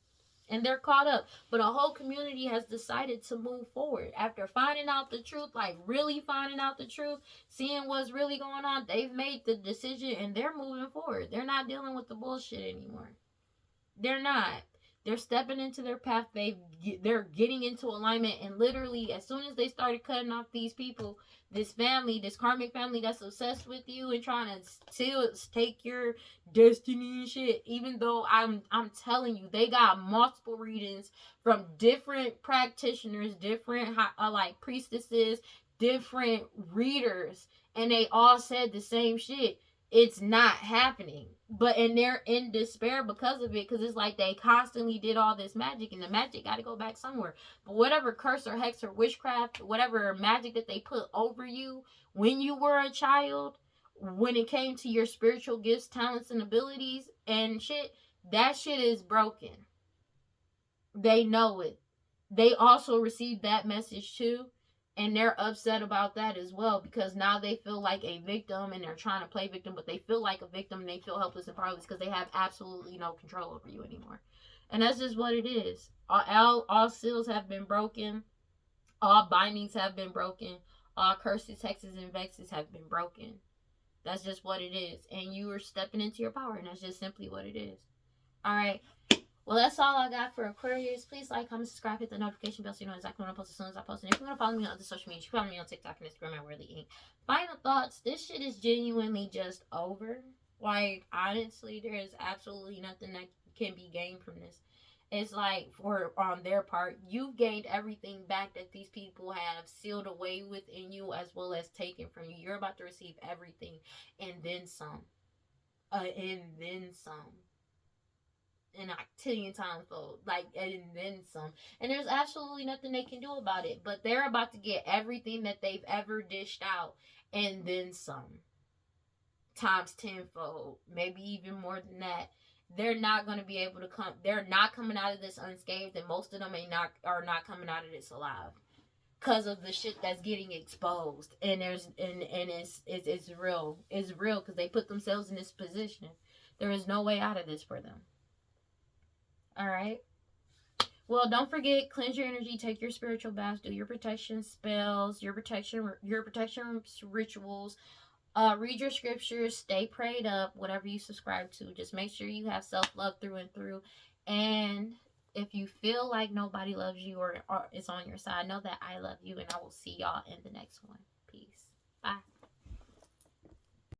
And they're caught up. But a whole community has decided to move forward. After finding out the truth, like really finding out the truth, seeing what's really going on, they've made the decision and they're moving forward. They're not dealing with the bullshit anymore. They're not. They're stepping into their path. They're getting into alignment. And literally, as soon as they started cutting off these people, this family, this karmic family that's obsessed with you and trying to still take your destiny and shit, even though I'm telling you, they got multiple readings from different practitioners, different like priestesses, different readers, and they all said the same shit. It's not happening. And they're in despair because of it, because it's like they constantly did all this magic and the magic got to go back somewhere. But whatever curse or hex or witchcraft, whatever magic that they put over you when you were a child, when it came to your spiritual gifts, talents, and abilities and shit, that shit is broken. They know it. They also received that message too. And they're upset about that as well, because now they feel like a victim and they're trying to play victim, but they feel like a victim and they feel helpless and powerless because they have absolutely no control over you anymore. And that's just what it is. All seals have been broken. All bindings have been broken. All curses, hexes, and vexes have been broken. That's just what it is. And you are stepping into your power, and that's just simply what it is. All right. Well, that's all I got for Aquarius. Please like, comment, subscribe, hit the notification bell so you know exactly when I post as soon as I post. And if you want to follow me on other social media, you can follow me on TikTok and Instagram at WeirdLee. Final thoughts. This shit is genuinely just over. Like, honestly, there is absolutely nothing that can be gained from this. It's like, on their part, you've gained everything back that these people have sealed away within you as well as taken from you. You're about to receive everything and then some. And then some. An octillion times fold, like, and then some. And there's absolutely nothing they can do about it. But they're about to get everything that they've ever dished out, and then some, times tenfold, maybe even more than that. They're not going to be able to come. They're not coming out of this unscathed, and most of them are not coming out of this alive. because of the shit that's getting exposed. And it's real. It's real because they put themselves in this position. There is no way out of this for them. All right. Well, don't forget, cleanse your energy, take your spiritual baths, do your protection spells, your protection rituals. Read your scriptures, stay prayed up, whatever you subscribe to. Just make sure you have self love through and through. And if you feel like nobody loves you or is on your side, know that I love you, and I will see y'all in the next one. Peace.